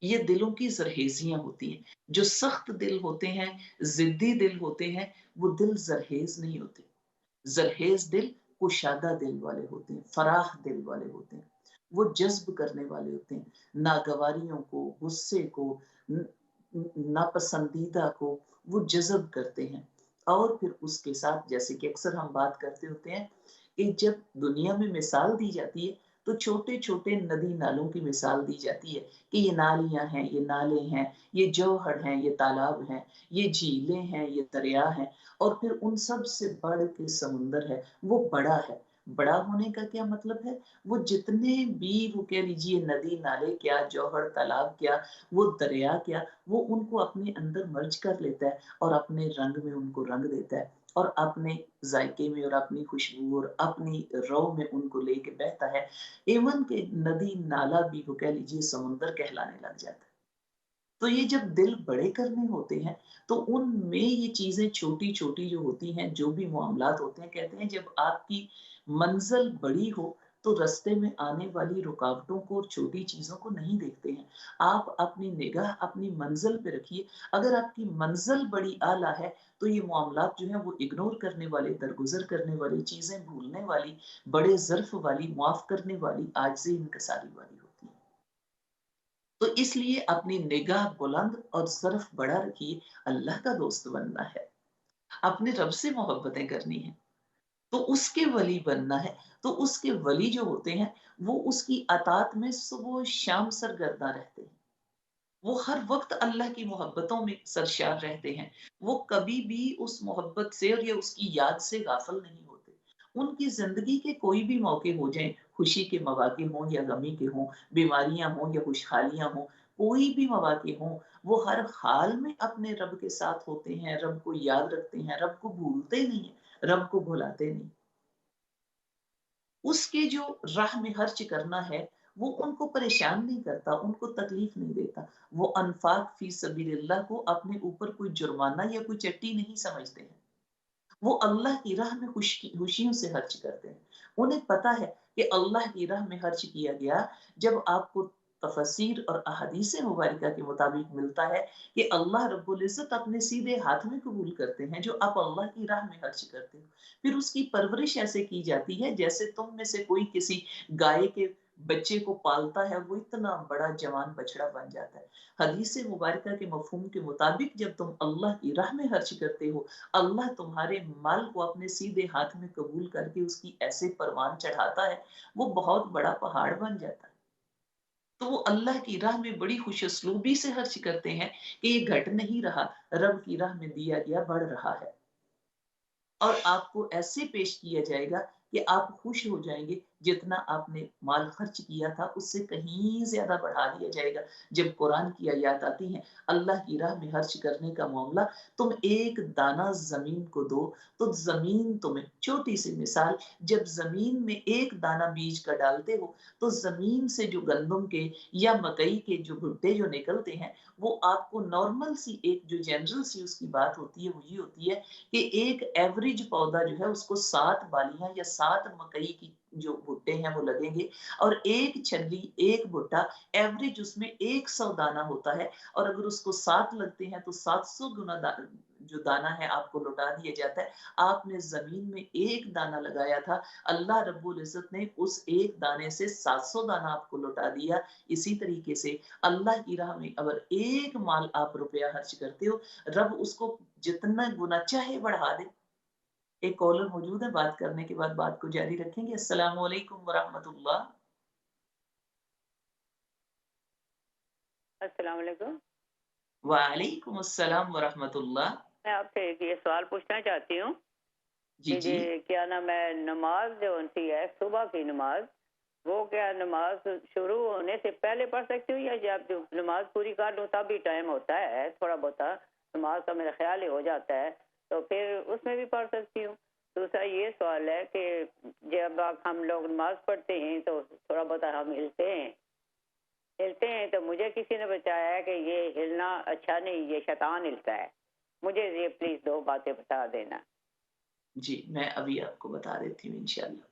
یہ دلوں کی زرخیزیاں ہوتی ہیں۔ جو سخت دل ہوتے ہیں، ضدی دل ہوتے ہیں، وہ دل زرخیز نہیں ہوتے۔ زرخیز دل کشادہ دل والے ہوتے ہیں، فراخ دل والے ہوتے ہیں، وہ جذب کرنے والے ہوتے ہیں، ناگواریوں کو، غصے کو، ناپسندیدہ کو وہ جذب کرتے ہیں۔ اور پھر اس کے ساتھ جیسے کہ اکثر ہم بات کرتے ہوتے ہیں کہ جب دنیا میں مثال دی جاتی ہے تو چھوٹے چھوٹے ندی نالوں کی مثال دی جاتی ہے کہ یہ نالیاں ہیں، یہ نالے ہیں، یہ جوہر ہیں، یہ تالاب ہیں، یہ جھیلیں ہیں، یہ دریا ہیں، اور پھر ان سب سے بڑھ کے سمندر ہے، وہ بڑا ہے۔ بڑا ہونے کا کیا مطلب ہے؟ وہ جتنے بھی وہ کہہ لیجیے ندی نالے کیا، جوہر تالاب کیا، وہ دریا کیا، وہ ان کو اپنے اندر مرج کر لیتا ہے اور اپنے رنگ میں ان کو رنگ دیتا ہے اور اپنے ذائقے میں اور اپنی خوشبو اور اپنی رو میں ان کو لے کے بہتا ہے۔ ایون کہ ندی نالا بھی وہ کہہ لیجیے سمندر کہلانے لگ جاتا ہے۔ تو یہ جب دل بڑے کرنے ہوتے ہیں تو ان میں یہ چیزیں چھوٹی چھوٹی جو ہوتی ہیں، جو بھی معاملات ہوتے ہیں، کہتے ہیں جب آپ کی منزل بڑی ہو تو رستے میں آنے والی رکاوٹوں کو اور چھوٹی چیزوں کو نہیں دیکھتے ہیں۔ آپ اپنی نگاہ اپنی منزل پہ رکھیے۔ اگر آپ کی منزل بڑی اعلیٰ ہے تو یہ معاملات جو ہیں وہ اگنور کرنے والے، درگزر کرنے والی، چیزیں بھولنے والی، بڑے ظرف والی، معاف کرنے والی، عاجزی انکساری والی ہوتی ہیں۔ تو اس لیے اپنی نگاہ بلند اور ظرف بڑا رکھیے۔ اللہ کا دوست بننا ہے، اپنے رب سے محبتیں کرنی ہیں، تو اس کے ولی بننا ہے۔ تو اس کے ولی جو ہوتے ہیں وہ اس کی اطاعت میں صبح و شام سرگرداں رہتے ہیں، وہ ہر وقت اللہ کی محبتوں میں سرشار رہتے ہیں، وہ کبھی بھی اس محبت سے اور یا اس کی یاد سے غافل نہیں ہوتے۔ ان کی زندگی کے کوئی بھی موقع ہو جائیں، خوشی کے مواقع ہوں یا غمی کے ہوں، بیماریاں ہوں یا خوشحالیاں ہوں، کوئی بھی مواقع ہوں، وہ ہر حال میں اپنے رب کے ساتھ ہوتے ہیں، رب کو یاد رکھتے ہیں، رب کو بھولتے نہیں ہیں، رب کو بھلاتے نہیں۔ اس کے جو راہ میں خرچ کرنا ہے وہ ان کو پریشان نہیں کرتا، ان کو تکلیف نہیں دیتا۔ وہ انفاق فی سبیل اللہ کو اپنے اوپر کوئی جرمانہ یا کوئی چٹی نہیں سمجھتے ہیں، وہ اللہ کی راہ میں خوشیوں سے خرچ کرتے ہیں۔ انہیں پتا ہے کہ اللہ کی راہ میں خرچ کیا گیا، جب آپ کو تفسیر اور احادیث مبارکہ کے مطابق ملتا ہے کہ اللہ رب العزت اپنے سیدھے ہاتھ میں قبول کرتے ہیں جو آپ اللہ کی راہ میں خرچ کرتے ہو۔ پھر اس کی پرورش ایسے کی جاتی ہے جیسے تم میں سے کوئی کسی گائے کے बच्चे को पालता है वो इतना बड़ा जवान बछड़ा बन जाता है। हदीस मुबारका के मफ़हूम के मुताबिक जब तुम अल्लाह की राह में खर्च करते हो, अल्लाह तुम्हारे माल को अपने सीधे हाथ में कबूल करके उसकी ऐसे परवान चढ़ाता है, वो बहुत बड़ा पहाड़ बन जाता है। तो वो अल्लाह की राह में बड़ी खुशउस्लूबी से खर्च करते हैं कि ये घट नहीं रहा, रब की राह में दिया गया बढ़ रहा है। और आपको ऐसे पेश किया जाएगा कि आप खुश हो जाएँगे, जितना आपने माल खर्च किया था उससे कहीं ज़्यादा बढ़ा दिया जाएगा। जब कुरान की आयत आती हैं, अल्लाह की राह में खर्च करने का मामला, तुम एक दाना ज़मीन को दो, तो ज़मीन तुम्हें छोटी-सी मिसाल, जब ज़मीन में एक दाना बीज का डालते हो, तो ज़मीन से जो गंदम के या मकई के जो भुट्टे जो निकलते हैं, वो आपको नॉर्मल सी एक जो जनरल सी उसकी बात होती है, वो ये होती है कि एक एवरेज पौधा जो है उसको 7 बालियाँ या 7 मकई की जो भुट्टे हैं वो लगेंगे और एक छल्ली, एक भुट्टा एवरेज उसमें 100 दाना होता है और अगर उसको 7 लगते हैं तो 700 गुना जो दाना है आपको लौटा दिया जाता है। आपने ज़मीन में 1 दाना लगाया था, अल्लाह रब्बुल इज़्ज़त ने उस 1 दाने से 700 दाना आपको लौटा दिया। इसी तरीके से अल्लाह की राह में अगर 1 माल आप रुपया खर्च करते हो, रब उसको जितना गुना चाहे बढ़ा दे। एक कॉलर मौजूद है, बात करने के बाद बात को जारी रखेंगे। अस्सलाम वालेकुम वरहमतुल्लाह। अस्सलाम वालेकुम। वालेकुम अस्सलाम वरहमतुल्लाह। मैं आपसे एक ये सवाल पूछना चाहती हूँ जी, कि जी। ये क्या नाम है, नमाज जो होती है सुबह की नमाज, वो क्या नमाज शुरू होने से पहले पढ़ सकती हूँ या जब जो नमाज पूरी कर लूँ तभी टाइम होता है थोड़ा बहुत नमाज का मेरा ख्याल ही हो जाता है, तो फिर उसमें भी पढ़ सकती हूँ। दूसरा ये सवाल है कि जब हम लोग नमाज पढ़ते हैं तो थोड़ा बहुत हम हिलते हैं तो मुझे किसी ने बताया है कि ये हिलना अच्छा नहीं, ये शैतान हिलता है। मुझे ये प्लीज दो बातें बता देना। जी, मैं अभी आपको बता देती हूँ इंशाअल्लाह।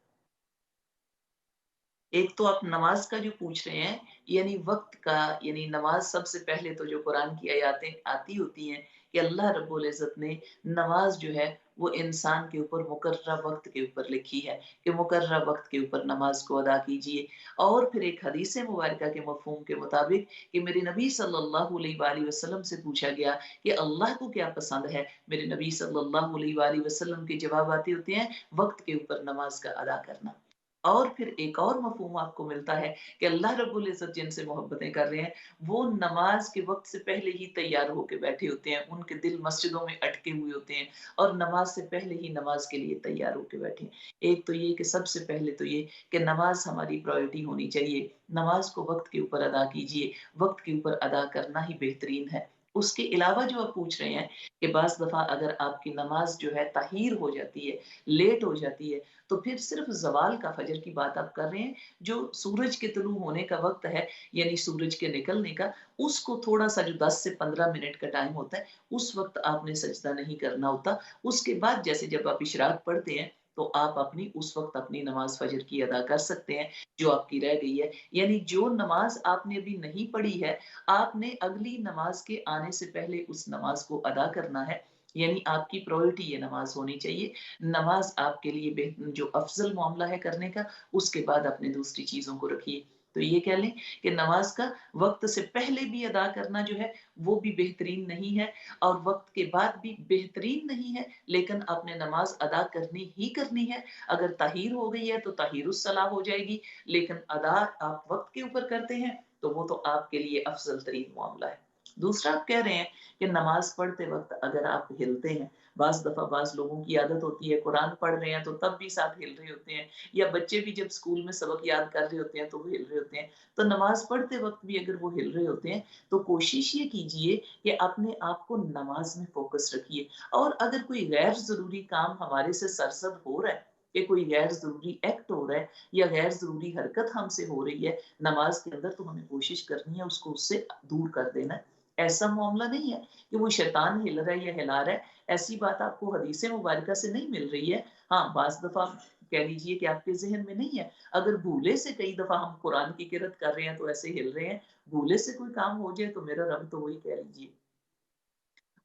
एक तो आप नमाज़ का जो पूछ रहे हैं, यानी वक़्त का, यानी नमाज़ सबसे पहले तो जो कुरान की आयतें आती होती हैं कि अल्लाह रब्बुल इज़्ज़त ने नमाज़ जो है वो इंसान के ऊपर मुकर्रर वक़्त के ऊपर लिखी है कि मुकर्रर वक़्त के ऊपर नमाज़ को अदा कीजिए। और फिर एक हदीस मुबारका के मफ़हूम के मुताबिक कि मेरे नबी सल्लल्लाहु अलैहि वसल्लम से पूछा गया कि अल्लाह को क्या पसंद है? मेरे नबी सल्लल्लाहु अलैहि वसल्लम के जवाब आते होते हैं, वक़्त के ऊपर नमाज़ का अदा करना। और फिर एक और मफ़हूम आपको मिलता है कि अल्लाह रब्बुल इज़्ज़त जिनसे मोहब्बतें कर रहे हैं, वो नमाज़ के वक़्त से पहले ही तैयार होके बैठे होते हैं। उनके दिल मस्जिदों में अटके हुए होते हैं और नमाज़ से पहले ही नमाज़ के लिए तैयार होके बैठे हैं। एक तो ये कि सबसे पहले तो ये कि नमाज़ हमारी प्रायोरिटी होनी चाहिए। नमाज़ को वक़्त के ऊपर अदा कीजिए, वक़्त के ऊपर अदा करना ही बेहतरीन है। उसके अलावा जो आप पूछ रहे हैं कि बाज़ दफ़ा अगर आपकी नमाज़ जो है ताख़ीर हो जाती है, लेट हो जाती है, तो फिर सिर्फ ज़वाल का फ़जर की बात आप कर रहे हैं, जो सूरज के तुलू होने का वक़्त है, यानी सूरज के निकलने का, उसको थोड़ा-सा जो 10 से 15 मिनट का टाइम होता है, उस वक़्त आपने सजदा नहीं करना होता। उसके बाद जैसे जब आप इशराक पढ़ते हैं, तो आप अपनी उस वक़्त अपनी नमाज़ फ़जर की अदा कर सकते हैं, जो आपकी रह गई है। यानी जो नमाज़ आपने अभी नहीं पढ़ी है, आपने अगली नमाज़ के आने से पहले उस नमाज़ को अदा करना है, यानी आपकी प्रायोरिटी ये नमाज़ होनी चाहिए। नमाज़ आपके लिए जो अफ़ज़ल मामला है करने का, उसके बाद अपनी दूसरी चीज़ों को रखिए। तो ये कह लें कि नमाज़ का वक़्त से पहले भी अदा करना जो है, वो भी बेहतरीन नहीं है और वक़्त के बाद भी बेहतरीन नहीं है, लेकिन आपने नमाज़ अदा करनी ही करनी है। अगर ताहीर हो गई है, तो ताहीरुस सलाह हो जाएगी, लेकिन अदा आप वक़्त के ऊपर करते हैं, तो वो तो आपके लिए अफ़ज़ल तरीन मामला है। दूसरा आप कह रहे हैं कि नमाज़ पढ़ते वक़्त अगर आप हिलते हैं, बाज़ दफ़ा बाज़ लोगों की आदत होती है कुरान पढ़ रहे हैं तो तब भी साथ हिल रहे होते हैं या बच्चे भी जब स्कूल में सबक याद कर रहे होते हैं तो वो हिल रहे होते हैं। तो नमाज़ पढ़ते वक़्त भी अगर वो हिल रहे होते हैं तो कोशिश ये कीजिए कि अपने आप को नमाज़ में फ़ोकस रखिए और अगर कोई गैर ज़रूरी काम हमारे से सरज़द हो रहा है कि कोई गैर ज़रूरी एक्ट हो रहा है या गैर ज़रूरी हरकत हमसे हो रही है नमाज़ के अंदर तो हमें कोशिश करनी है उसको उससे दूर कर देना है। ऐसा मामला नहीं है कि वो शैतान हिल रहा है या हिला रहा है, ऐसी बात आपको हदीस मुबारका से नहीं मिल रही है। हाँ, बाज़ दफ़ा कह लीजिए कि आपके ज़हन में नहीं है। अगर भूले से कई दफ़ा हम कुरान की किरत कर रहे हैं तो ऐसे हिल रहे हैं, भूले से कोई काम हो जाए तो मेरा रब तो वही कह लीजिए,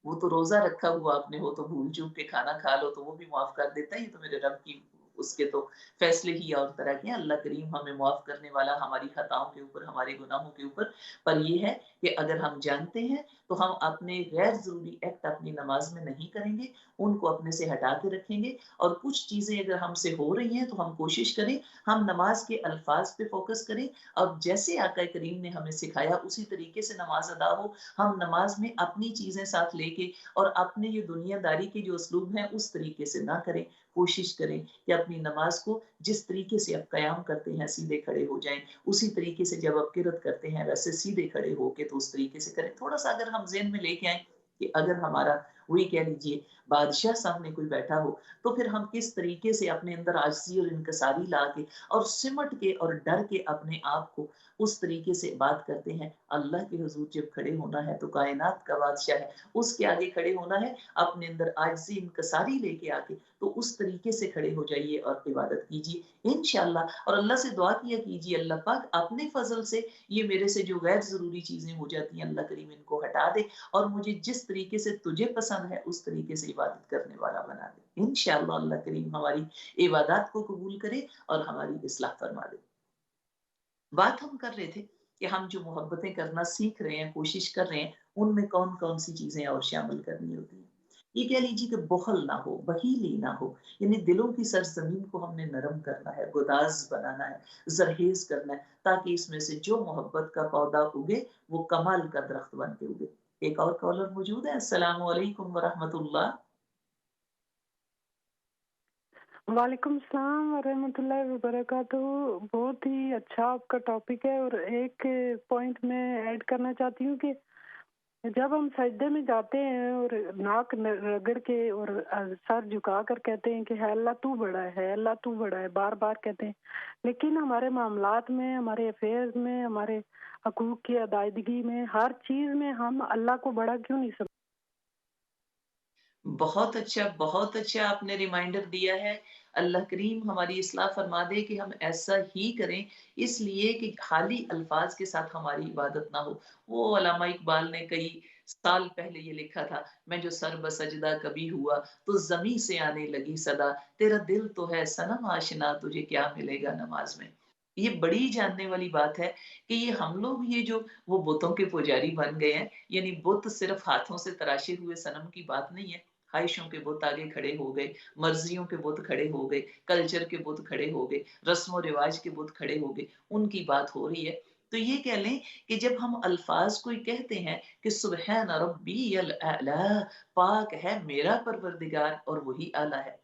वो तो रोज़ा रखा हुआ आपने हो तो भूल-चूक के खाना खा लो तो वो भी माफ़ कर देता है, ये तो मेरे रब की اس کے تو فیصلے ہی اور طرح کے ہیں۔ اللہ کریم ہمیں معاف کرنے والا ہماری خطاؤں کے اوپر، ہمارے گناہوں کے اوپر۔ پر یہ ہے کہ اگر ہم جانتے ہیں تو ہم اپنے غیر ضروری ایکٹ اپنی نماز میں نہیں کریں گے، ان کو اپنے سے ہٹا کے رکھیں گے، اور کچھ چیزیں اگر ہم سے ہو رہی ہیں تو ہم کوشش کریں ہم نماز کے الفاظ پہ فوکس کریں، اور جیسے آقا کریم نے ہمیں سکھایا اسی طریقے سے نماز ادا ہو۔ ہم نماز میں اپنی چیزیں ساتھ لے کے اور اپنے یہ دنیا داری کے جو اسلوب ہیں اس طریقے سے نہ کریں۔ کوشش کریں کہ اپنی نماز کو جس طریقے سے آپ قیام کرتے ہیں سیدھے کھڑے ہو جائیں، اسی طریقے سے جب آپ قرات کرتے ہیں ویسے سیدھے کھڑے ہو کے تو اس طریقے سے کریں۔ تھوڑا سا اگر ہم ذہن میں لے کے آئیں کہ اگر ہمارا وہی کہہ لیجیے بادشاہ سامنے کوئی بیٹھا ہو تو پھر ہم کس طریقے سے اپنے اندر عاجزی اور انکساری لا کے اور سمٹ کے اور ڈر کے اپنے آپ کو اس طریقے سے بات کرتے ہیں۔ اللہ کے حضور جب کھڑے ہونا ہے تو کائنات کا بادشاہ ہے، اس کے آگے کھڑے ہونا ہے، اپنے اندر عاجزی انکساری لے کے آ کے تو اس طریقے سے کھڑے ہو جائیے اور عبادت کیجیے انشاءاللہ۔ اور اللہ سے دعا کیا کیجیے اللہ پاک اپنے فضل سے یہ میرے سے جو غیر ضروری چیزیں ہو جاتی ہیں اللہ کریم ان کو ہٹا دے، اور مجھے جس طریقے سے تجھے پسند ہے اس طریقے سے عبادت کرنے والا بنا دے انشاءاللہ۔ اللہ کریم ہماری عبادات کو قبول کرے اور ہماری اصلاح فرما دے۔ بات ہم کر رہے تھے کہ ہم جو محبتیں کرنا سیکھ رہے ہیں، کوشش کر رہے ہیں، ان میں کون کون سی چیزیں اور شامل کرنی ہوتی ہیں۔ یہ کہہ لیجیے کہ بخل نہ ہو، بخیلی نہ ہو، یعنی دلوں کی سرزمین کو ہم نے نرم کرنا ہے، گداز بنانا ہے، زرخیز کرنا ہے، تاکہ اس میں سے جو محبت کا پودا اگے وہ کمال کا درخت بن کے اگے۔ ایک اور کالر موجود ہے۔ السلام علیکم ورحمۃ اللہ۔ وعلیکم السلام ورحمۃ اللہ وبرکاتہ۔ بہت ہی اچھا آپ کا ٹاپک ہے، اور ایک پوائنٹ میں ایڈ کرنا چاہتی ہوں کہ جب ہم سجدے میں جاتے ہیں اور ناک رگڑ کے اور سر جھکا کر کہتے ہیں کہ ہے اللہ تو بڑا ہے، اللہ تو بڑا ہے، بار بار کہتے ہیں، لیکن ہمارے معاملات میں، ہمارے افیئرز میں، ہمارے حقوق کی ادائیگی میں، ہر چیز میں ہم اللہ کو بڑا کیوں نہیں سمجھتے؟ بہت اچھا آپ نے ریمائنڈر دیا ہے۔ اللہ کریم ہماری اصلاح فرما دے کہ ہم ایسا ہی کریں، اس لیے کہ خالی الفاظ کے ساتھ ہماری عبادت نہ ہو۔ وہ علامہ اقبال نے کئی سال پہلے یہ لکھا تھا، میں جو سر بسجدہ کبھی ہوا تو زمیں سے آنے لگی صدا، تیرا دل تو ہے صنم آشنا، تجھے کیا ملے گا نماز میں۔ یہ بڑی جاننے والی بات ہے کہ یہ ہم لوگ یہ جو وہ بتوں کے پجاری بن گئے ہیں، یعنی بت صرف ہاتھوں سے تراشے ہوئے صنم کی بات نہیں ہے۔ خواہشوں کے بت آگے کھڑے ہو گئے، مرضیوں کے بت کھڑے ہو گئے، کلچر کے بت کھڑے ہو گئے، رسم و رواج کے بت کھڑے ہو گئے، ان کی بات ہو رہی ہے۔ تو یہ کہہ لیں کہ جب ہم الفاظ کوئی کہتے ہیں کہ سبحان ربی الاعلی، پاک ہے میرا پروردگار اور وہی اعلیٰ ہے،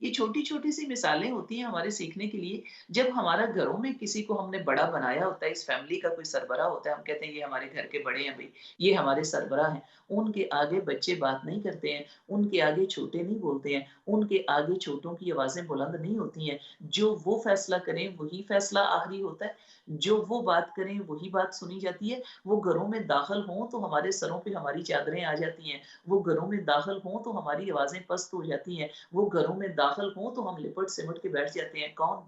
یہ چھوٹی چھوٹی سی مثالیں ہوتی ہیں ہمارے سیکھنے کے لیے۔ جب ہمارا گھروں میں کسی کو ہم نے بڑا بنایا ہوتا ہے، اس فیملی کا کوئی سربراہ ہوتا ہے، ہم کہتے ہیں یہ ہمارے گھر کے بڑے ہیں بھائی، یہ ہمارے سربراہ ہیں، ان کے آگے بچے بات نہیں کرتے ہیں، ان کے آگے چھوٹے نہیں بولتے ہیں، ان کے آگے چھوٹوں کی آوازیں بلند نہیں ہوتی ہیں، جو وہ فیصلہ کریں وہی فیصلہ آخری ہوتا ہے، جو وہ بات کریں وہی بات سنی جاتی ہے۔ وہ گھروں میں داخل ہوں تو ہمارے سروں پہ ہماری چادریں آ جاتی ہیں، وہ گھروں میں داخل ہوں تو ہماری آوازیں پست ہو جاتی ہیں، وہ گھروں میں داخل ہوں تو ہم لپٹ سمٹ کے بیٹھ جاتے ہیں۔ کون؟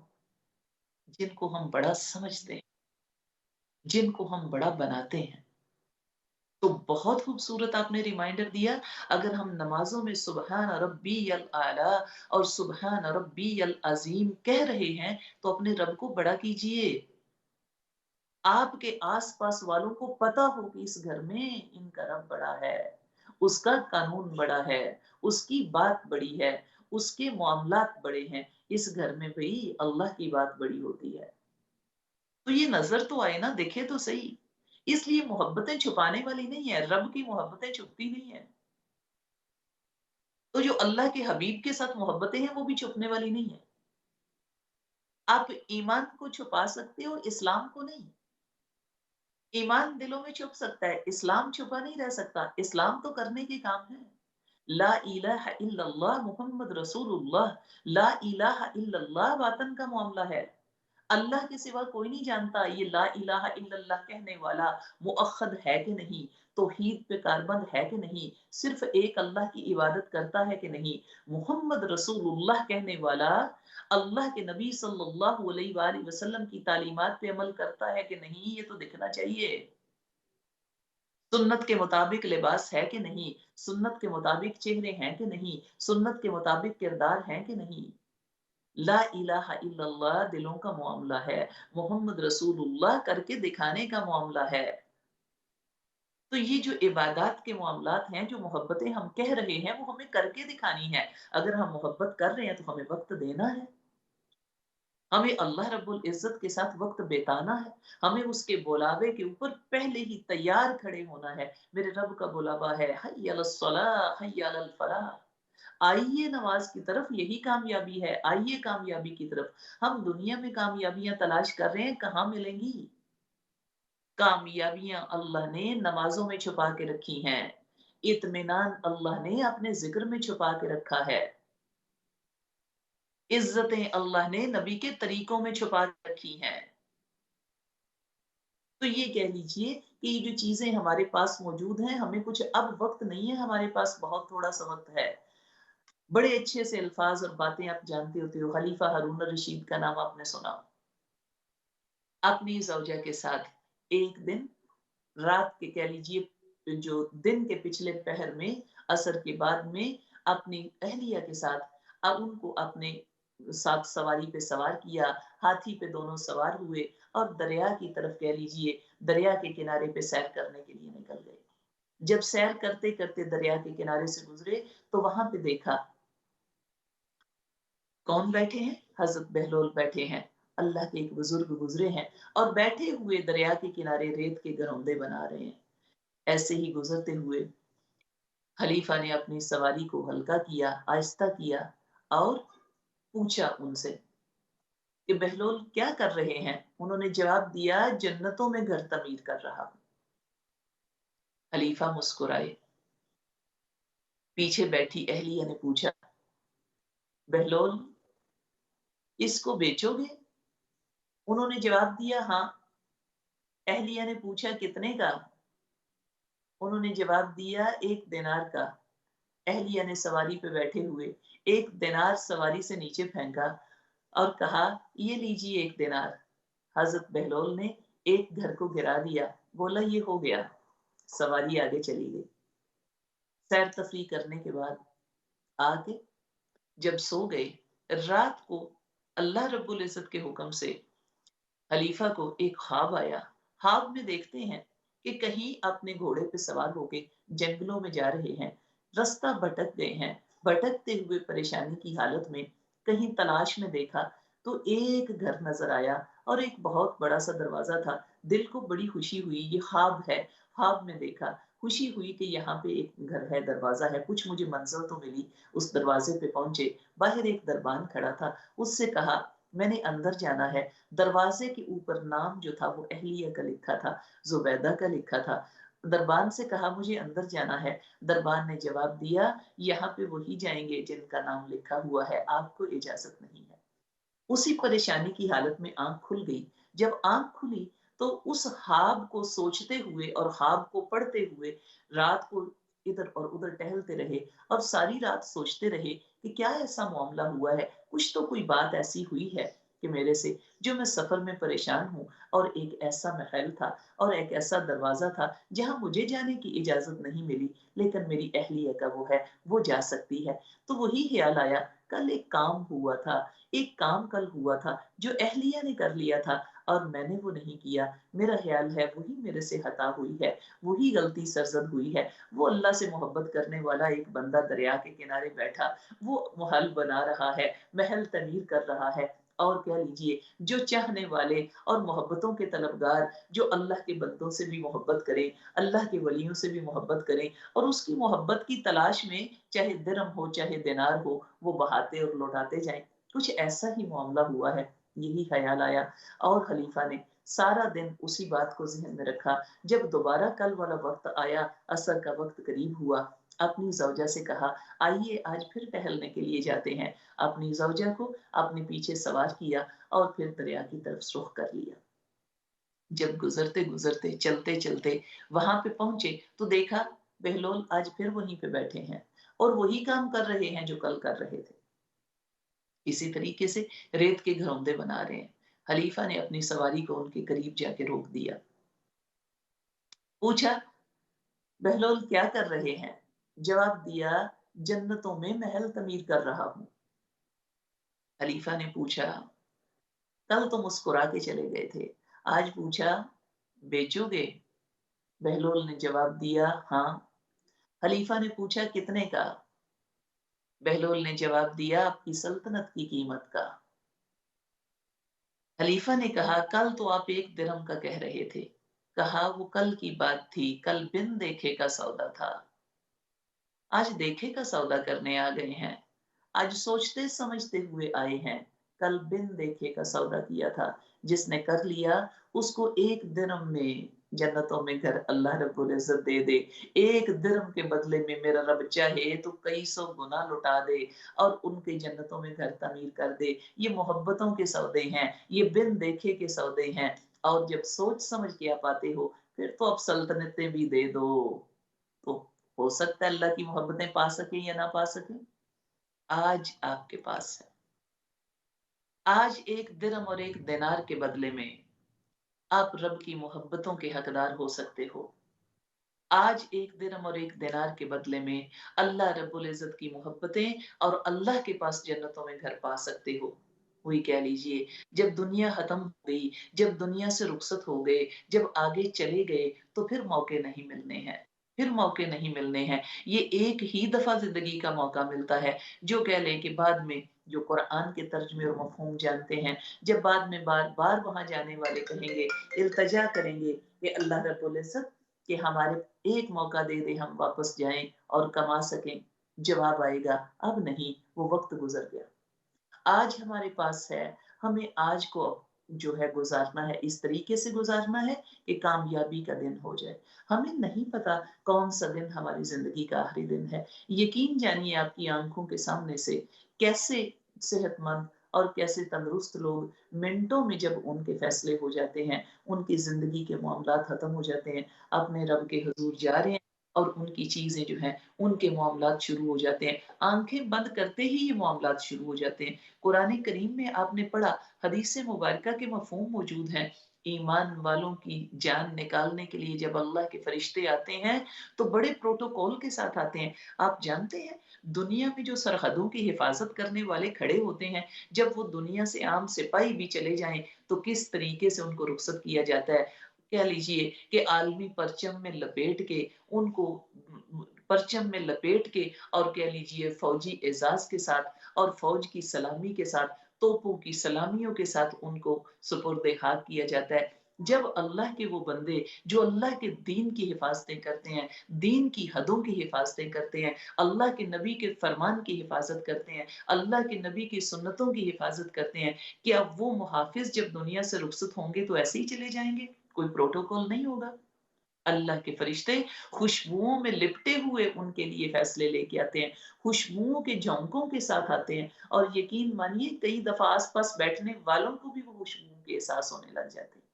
جن کو ہم بڑا سمجھتے ہیں، جن کو ہم بڑا بناتے ہیں۔ تو بہت خوبصورت آپ نے ریمائنڈر دیا۔ اگر ہم نمازوں میں سبحان ربی الاعلی اور سبحان ربی العظیم کہہ رہے ہیں تو اپنے رب کو بڑا کیجئے۔ آپ کے آس پاس والوں کو پتا ہو کہ اس گھر میں ان کا رب بڑا ہے، اس کا قانون بڑا ہے، اس کی بات بڑی ہے، اس کے معاملات بڑے ہیں، اس گھر میں بھئی اللہ کی بات بڑی ہوتی ہے۔ تو یہ نظر تو آئے نا، دیکھے تو صحیح۔ اس لیے محبتیں چھپانے والی نہیں ہے، رب کی محبتیں چھپتی نہیں ہیں۔ تو جو اللہ کے حبیب کے ساتھ محبتیں ہیں وہ بھی چھپنے والی نہیں ہیں۔ آپ ایمان کو چھپا سکتے ہو، اسلام کو نہیں۔ ایمان دلوں میں چھپ سکتا ہے، اسلام چھپا نہیں رہ سکتا۔ اسلام تو کرنے کے کام ہے۔ لا الہ الا اللہ محمد رسول اللہ، لا الہ الا اللہ باطن کا معاملہ ہے۔ اللہ کے سوا کوئی نہیں جانتا یہ لا الہ الا اللہ کہنے والا مؤخد ہے کہ نہیں، توحید پہ کاربند ہے کہ نہیں، صرف ایک اللہ کی عبادت کرتا ہے کہ نہیں، محمد رسول اللہ کہنے والا اللہ کے نبی صلی اللہ علیہ وآلہ وسلم کی تعلیمات پہ عمل کرتا ہے کہ نہیں، یہ تو دکھنا چاہیے۔ سنت کے مطابق لباس ہے کہ نہیں، سنت کے مطابق چہرے ہیں کہ نہیں، سنت کے مطابق کردار ہیں کہ نہیں۔ ला इलाहा इल्लल्लाह दिलों का मामला है, मोहम्मद रसूलुल्लाह करके दिखाने का मामला है। तो ये जो इबादत के मामलात हैं, जो मोहब्बतें हम कह रहे हैं, वो हमें करके दिखानी है। अगर हम मोहब्बत कर रहे हैं तो हमें वक़्त देना है। हमें अल्लाह रब्बुल इज़्ज़त के साथ वक़्त बिताना है। हमें उसके बुलावे के ऊपर पहले ही तैयार खड़े होना है। मेरे रब का बुलावा है, हय्या अलस्सलाह, हय्या अलल फलाह। आइए नमाज़ की तरफ, यही कामयाबी है। आइए कामयाबी की तरफ। हम दुनिया में कामयाबियाँ तलाश कर रहे हैं, कहाँ मिलेंगी? कामयाबियाँ अल्लाह ने नमाज़ों में छुपा के रखी हैं। इत्मीनान अल्लाह ने अपने ज़िक्र में छुपा के रखा है। इज़्ज़तें अल्लाह ने नबी के तरीकों में छुपा के रखी हैं। तो ये कह लीजिए कि ये जो चीज़ें हमारे पास मौजूद हैं, हमें कुछ अब वक़्त नहीं है, हमारे पास बहुत थोड़ा-सा वक़्त है। बड़े अच्छे से अल्फ़ाज़ और बातें आप जानते होते हो, खलीफ़ा हारून अर-रशीद का नाम आपने सुना। अपनी ज़ौजा के साथ एक दिन रात के कह लीजिए जो दिन के पिछले पहर में, असर के बाद में अपनी अहलिया के साथ अब उनको अपने साथ सवारी पे सवार किया, हाथी पे दोनों सवार हुए और दरिया की तरफ कह लीजिए, दरिया के किनारे पे सैर करने के लिए निकल गए। जब सैर करते-करते दरिया के किनारे से गुज़रे, तो वहाँ पे देखा कौन बैठे हैं? हज़रत बहलोल बैठे हैं। अल्लाह के एक बुज़ुर्ग गुज़रे हैं और बैठे हुए दरिया के किनारे रेत के घरौंदे बना रहे हैं। ऐसे ही गुज़रते हुए खलीफा ने अपनी सवारी को हल्का किया, आहिस्ता किया और पूछा उनसे कि बहलोल क्या कर रहे हैं? उन्होंने जवाब दिया, जन्नतों में घर तमीर कर रहा हूँ। खलीफा मुस्कुराए। पीछे बैठी अहलिया ने पूछा, बहलोल इसको बेचोगे? उन्होंने जवाब दिया, हाँ। अहलिया ने पूछा, कितने का? उन्होंने जवाब दिया, 1 दिनार का। अहलिया ने सवारी पे बैठे हुए 1 दिनार सवारी से नीचे फेंका और कहा, ये लीजिए 1 दिनार। हज़रत बहलोल ने एक घर को गिरा दिया, बोला ये हो गया। सवारी आगे चली गई। सैर तफरीह करने के बाद आके जब सो गए, रात को अल्लाह रब्बुल इज़्ज़त के हुक्म से खलीफा को एक ख्वाब आया। ख्वाब में देखते हैं कि कहीं अपने घोड़े पे सवार होके जंगलों में जा रहे हैं, रास्ता भटक गए हैं। भटकते हुए परेशानी की हालत में कहीं तलाश में देखा तो एक घर नज़र आया और एक बहुत बड़ा-सा दरवाज़ा था। दिल को बड़ी खुशी हुई, ये ख्वाब है। ख्वाब में देखा, खुशी हुई कि यहाँ पे एक घर है, दरवाज़ा है, कुछ मुझे मंज़िल तो मिली। उस दरवाज़े पे पहुँचे, बाहर एक दरबान खड़ा था, उससे कहा मैंने अंदर जाना है। दरवाजे के ऊपर नाम जो था वो अहलिया का लिखा था, ज़ुबैदा का लिखा था। दरबान से कहा मुझे अंदर जाना है। दरबान ने जवाब दिया यहाँ पे वही जाएँगे जिनका नाम लिखा हुआ है, आपको इजाज़त नहीं है। उसी परेशानी की हालत में आँख खुल गई। जब आँख खुली तो उस ख्वाब को सोचते हुए और ख्वाब को पढ़ते हुए रात को इधर और उधर टहलते रहे और सारी रात सोचते रहे कि क्या ऐसा मामला हुआ है, कुछ तो कोई बात ऐसी हुई है कि मेरे से जो मैं सफ़र में परेशान हूँ और एक ऐसा महल था और एक ऐसा दरवाज़ा था जहाँ मुझे जाने की इजाज़त नहीं मिली, लेकिन मेरी अहलिया का वो है, वो जा सकती है। तो वही ख़्याल आया, कल एक काम हुआ था, एक काम कल हुआ था जो अहलिया ने कर लिया था और मैंने वो नहीं किया। मेरा ख़्याल है वही मेरे से खता हुई है, वही गलती सरज़द हुई है। वो अल्लाह से मोहब्बत करने वाला एक बंदा दरिया के किनारे बैठा, वो महल बना रहा है, महल तमीर कर रहा है और कह लीजिए जो चाहने वाले और मोहब्बतों के तलबगार जो अल्लाह के बंदों से भी मोहब्बत करें, अल्लाह के वलियों से भी मोहब्बत करें और उसकी मोहब्बत की तलाश में चाहे दिरहम हो, चाहे दिनार हो, वो बहाते और लौटाते जाएँ। कुछ ऐसा ही मामला हुआ है, यही ख़्याल आया और खलीफा ने सारा दिन उसी बात को ज़हन में रखा। जब दोबारा कल वाला वक़्त आया, असर का वक़्त करीब हुआ, अपनी ज़ौजा से कहा, आइए आज फिर टहलने के लिए जाते हैं। अपनी ज़ौजा को अपने पीछे सवार किया और फिर दरिया की तरफ रुख कर लिया। जब गुज़रते-गुज़रते, चलते-चलते वहाँ पे पहुँचे, तो देखा बहलोल आज फिर वहीं पे बैठे हैं और वही काम कर रहे हैं जो कल कर रहे थे। इसी तरीके से रेत के घरौंदे बना रहे हैं। खलीफा ने अपनी सवारी को उनके करीब जाके रोक दिया। पूछा, बहलोल क्या कर रहे हैं? जवाब दिया, जन्नतों में महल तमीर कर रहा हूँ। खलीफा ने पूछा, कल तो मुस्कुरा के चले गए थे, आज पूछा बेचोगे? बहलोल ने जवाब दिया, हाँ। खलीफा ने पूछा, कितने का? बहलोल ने जवाब दिया, आपकी सल्तनत की कीमत का। खलीफा ने कहा, कल तो आप 1 दिरहम का कह रहे थे। कहा, वो कल की बात थी, कल बिन देखे का सौदा था। आज देखे का सौदा करने आ गए हैं। आज सोचते समझते हुए आए हैं। कल बिन देखे का सौदा किया था। जिसने कर लिया उसको 1 दिरहम में जन्नतों में घर अल्लाह रब्बुल इज्जत दे दे। 1 दिरहम के बदले में मेरा रब चाहे तो कई सौ गुना लुटा दे और उनके जन्नतों में घर तामीर कर दे। ये मोहब्बतों के सौदे हैं, ये बिन देखे के सौदे हैं। और जब सोच समझ के आप आते हो फिर तो आप सल्तनतें भी दे दो, तो हो सकता है अल्लाह की मोहब्बतें पा सकें या ना पा सकें। आज आपके पास है। आज 1 दिरहम और 1 दिनार के बदले में आप रब की मोहब्बतों के हकदार हो सकते हो। आज 1 दिरहम और 1 दिनार के बदले में अल्लाह रब्बुल इज़्ज़त की मोहब्बतें और अल्लाह के पास जन्नतों में घर पा सकते हो। वही कह लीजिए, जब दुनिया खत्म हो गई, जब दुनिया से रुखसत हो गए, जब आगे चले गए, तो फिर मौके नहीं मिलने हैं। फिर मौके नहीं मिलने हैं। ये एक ही दफ़ा ज़िंदगी का मौका मिलता है, जो कह लें कि बाद में जो कुरान के तर्जुमे और मफ़हूम जानते हैं, जब बाद में बार-बार वहाँ जाने वाले कहेंगे, इल्तिजा करेंगे कि अल्लाह रब्बुल इज़्ज़त कि हमारे एक मौका दे दे, हम वापस जाएँ और कमा सकें। जवाब आएगा, अब नहीं, वो वक़्त गुज़र गया। आज हमारे पास है, हमें आज को जो है गुज़ारना है, इस तरीके से गुज़ारना है कि कामयाबी का दिन हो जाए। हमें नहीं पता कौन-सा दिन हमारी ज़िंदगी का आखिरी दिन है। यकीन जानिए आपकी आँखों के सामने से कैसे सेहतमंद और कैसे तंदुरुस्त लोग मिनटों में जब उनके फैसले हो जाते हैं, उनकी ज़िंदगी के मामलात ख़त्म हो जाते हैं, अपने रब के हुज़ूर जा रहे हैं और उनकी चीज़ें जो हैं, उनके मामलात शुरू हो जाते हैं। आँखें बंद करते ही ये मामलात शुरू हो जाते हैं। कुरान करीम में आपने पढ़ा, हदीस मुबारका के मफ़हूम मौजूद हैं। ईमान वालों की जान निकालने के लिए जब अल्लाह के फरिश्ते आते हैं, तो बड़े प्रोटोकॉल के साथ आते हैं। आप जानते हैं, दुनिया में जो सरहदों की हिफाज़त करने वाले खड़े होते हैं, जब वो दुनिया से आम सिपाही भी चले जाएँ, तो किस तरीके से उनको रुख़सत किया जाता है। कह लीजिए कि आलमी परचम में लपेट के उनको परचम में लपेट के और कह लीजिए फ़ौजी एज़ाज़ के साथ और फ़ौज की सलामी के साथ, तोपों की सलामियों के साथ उनको सुपुर्द-ए-खाक किया जाता है। जब अल्लाह के वो बंदे जो अल्लाह के दीन की हिफ़ाज़तें करते हैं, दीन की हदों की हिफ़ाज़तें करते हैं, अल्लाह के नबी के फ़रमान की हिफ़ाज़त करते हैं, अल्लाह के नबी की सुन्नतों की हिफ़ाज़त करते हैं, क्या वो मुहाफ़िज़ जब दुनिया से रुखसत होंगे तो ऐसे ही चले जाएँगे? कोई प्रोटोकॉल नहीं होगा। अल्लाह के फरिश्ते खुशबुओं में लिपटे हुए उनके लिए फैसले लेके आते हैं, खुशबुओं के झोंकों के साथ आते हैं और यकीन मानिए कई दफ़ा आस-पास बैठने वालों को भी वो खुशबू के एहसास होने लग जाते हैं।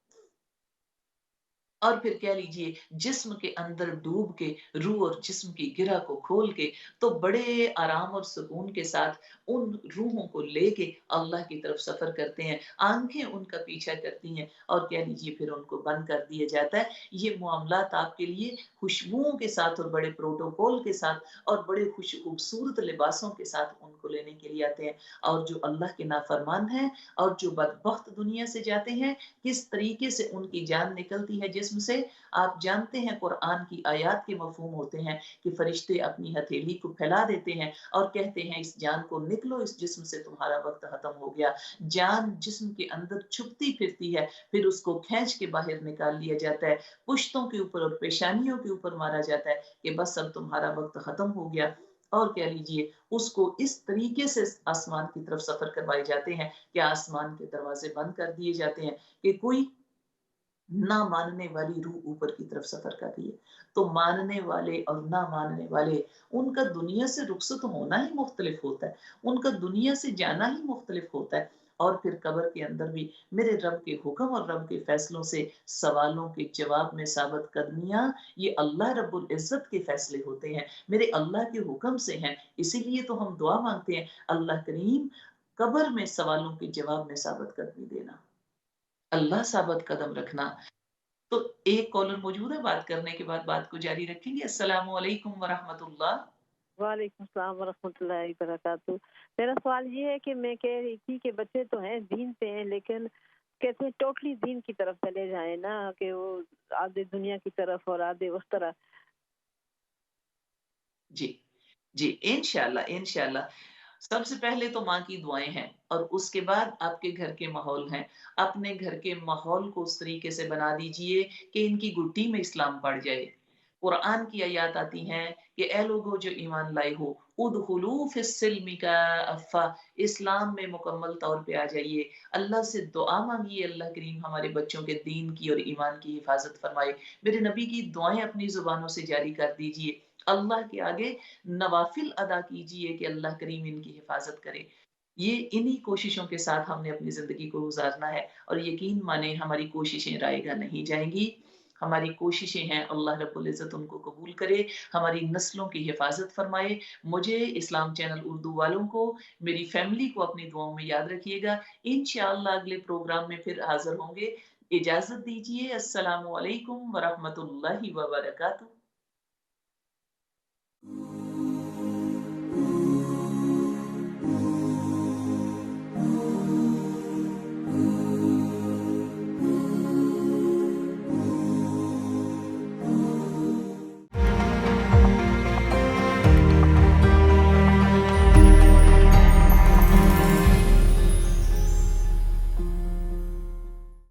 और फिर कह लीजिए जिस्म के अंदर डूब के रूह और जिस्म की गिरह को खोल के तो बड़े आराम और सुकून के साथ उन रूहों को लेके अल्लाह की तरफ सफ़र करते हैं। आँखें उनका पीछा करती हैं और कह लीजिए फिर उनको बंद कर दिया जाता है। ये मामलात आपके लिए खुशबुओं के साथ और बड़े प्रोटोकॉल के साथ और बड़े खूबसूरत लिबासों के साथ उनको लेने के लिए आते हैं। और जो अल्लाह के नाफरमान हैं और जो बदबख्त दुनिया से जाते हैं, किस तरीके से उनकी जान निकलती है जिस्म से। आप जानते हैं कुरान की आयत के मफ़हूम होते हैं कि फरिश्ते अपनी हथेली को फैला देते हैं और कहते हैं इस जान को निकलो इस जिस्म से, तुम्हारा वक़्त ख़त्म हो गया। जान जिस्म के अंदर छुपती फिरती है, फिर उसको खींच के बाहर निकाल लिया जाता है। पुश्तों के ऊपर और पेशानियों के ऊपर मारा जाता है कि बस अब तुम्हारा वक़्त ख़त्म हो गया। और कह लीजिए उसको इस तरीके से आसमान की तरफ सफ़र करवाए जाते हैं कि आसमान के दरवाज़े बंद कर दिए जाते हैं कि कोई ना मानने वाली रूह ऊपर की तरफ सफ़र कर रही है। तो मानने वाले और ना मानने वाले, उनका दुनिया से रुखसत होना ही मुख्तलिफ होता है, उनका दुनिया से जाना ही मुख्तलिफ होता है। और फिर कब्र के अंदर भी मेरे रब के हुक्म और रब के फैसलों से सवालों के जवाब में साबित कदमियाँ, ये अल्लाह रब्बुल इज़्ज़त के फैसले होते हैं, मेरे अल्लाह के हुक्म से हैं। इसीलिए तो हम दुआ माँगते हैं, अल्लाह करीम कब्र में सवालों के जवाब में साबित कदमी देना, अल्लाह साबित कदम रखना। तो एक कॉलर मौजूद है, बात करने के बाद बात को जारी रखेंगे। अस्सलामु अलैकुम व रहमतुल्लाह। वालेकुम सलाम वरहमतुल्लाहि वबरकातुहू। मेरा सवाल ये है कि मैं कह रही थी कि बच्चे तो हैं दीन पे हैं, लेकिन कहते हैं टोटली दीन की तरफ चले जाएं ना, कि वो आधे दुनिया की तरफ और आधे उस तरह। जी, जी, इंशाल्लाह, इंशाल्लाह। सबसे पहले तो माँ की दुआएँ हैं और उसके बाद आपके घर के माहौल हैं। अपने घर के माहौल को उस तरीके से बना दीजिए कि इनकी घुट्टी में इस्लाम पड़ जाए। कुरान की आयत आती हैं कि ए लोगो जो ईमान लाए हो, उदखुलू फिस्सिल्मि काफ़ा, इस्लाम में मुकम्मल तौर पे आ जाइए। अल्लाह से दुआ माँगिए, अल्लाह करीम हमारे बच्चों के दीन की और ईमान की हिफाज़त फरमाए। मेरे नबी की दुआएँ अपनी ज़ुबानों से जारी कर दीजिए। अल्लाह के आगे नवाफ़िल अदा कीजिए कि अल्लाह करीम इनकी हिफाज़त करे। ये इन्हीं कोशिशों के साथ हमने अपनी ज़िंदगी को गुज़ारना है और यकीन मानें हमारी कोशिशें रायगा नहीं जाएँगी। हमारी कोशिशें हैं अल्लाह रब्बुल इज़्ज़त उनको कबूल करे, हमारी नस्लों की हिफाज़त फ़रमाए। मुझे इस्लाम चैनल उर्दू वालों को, मेरी फ़ैमिली को अपनी दुआओं में याद रखिएगा। इंशाअल्लाह अगले प्रोग्राम में फिर हाज़िर होंगे। इजाज़त दीजिए। अस्सलामु अलैकुम व रहमतुल्लाहि व बरकातुहू।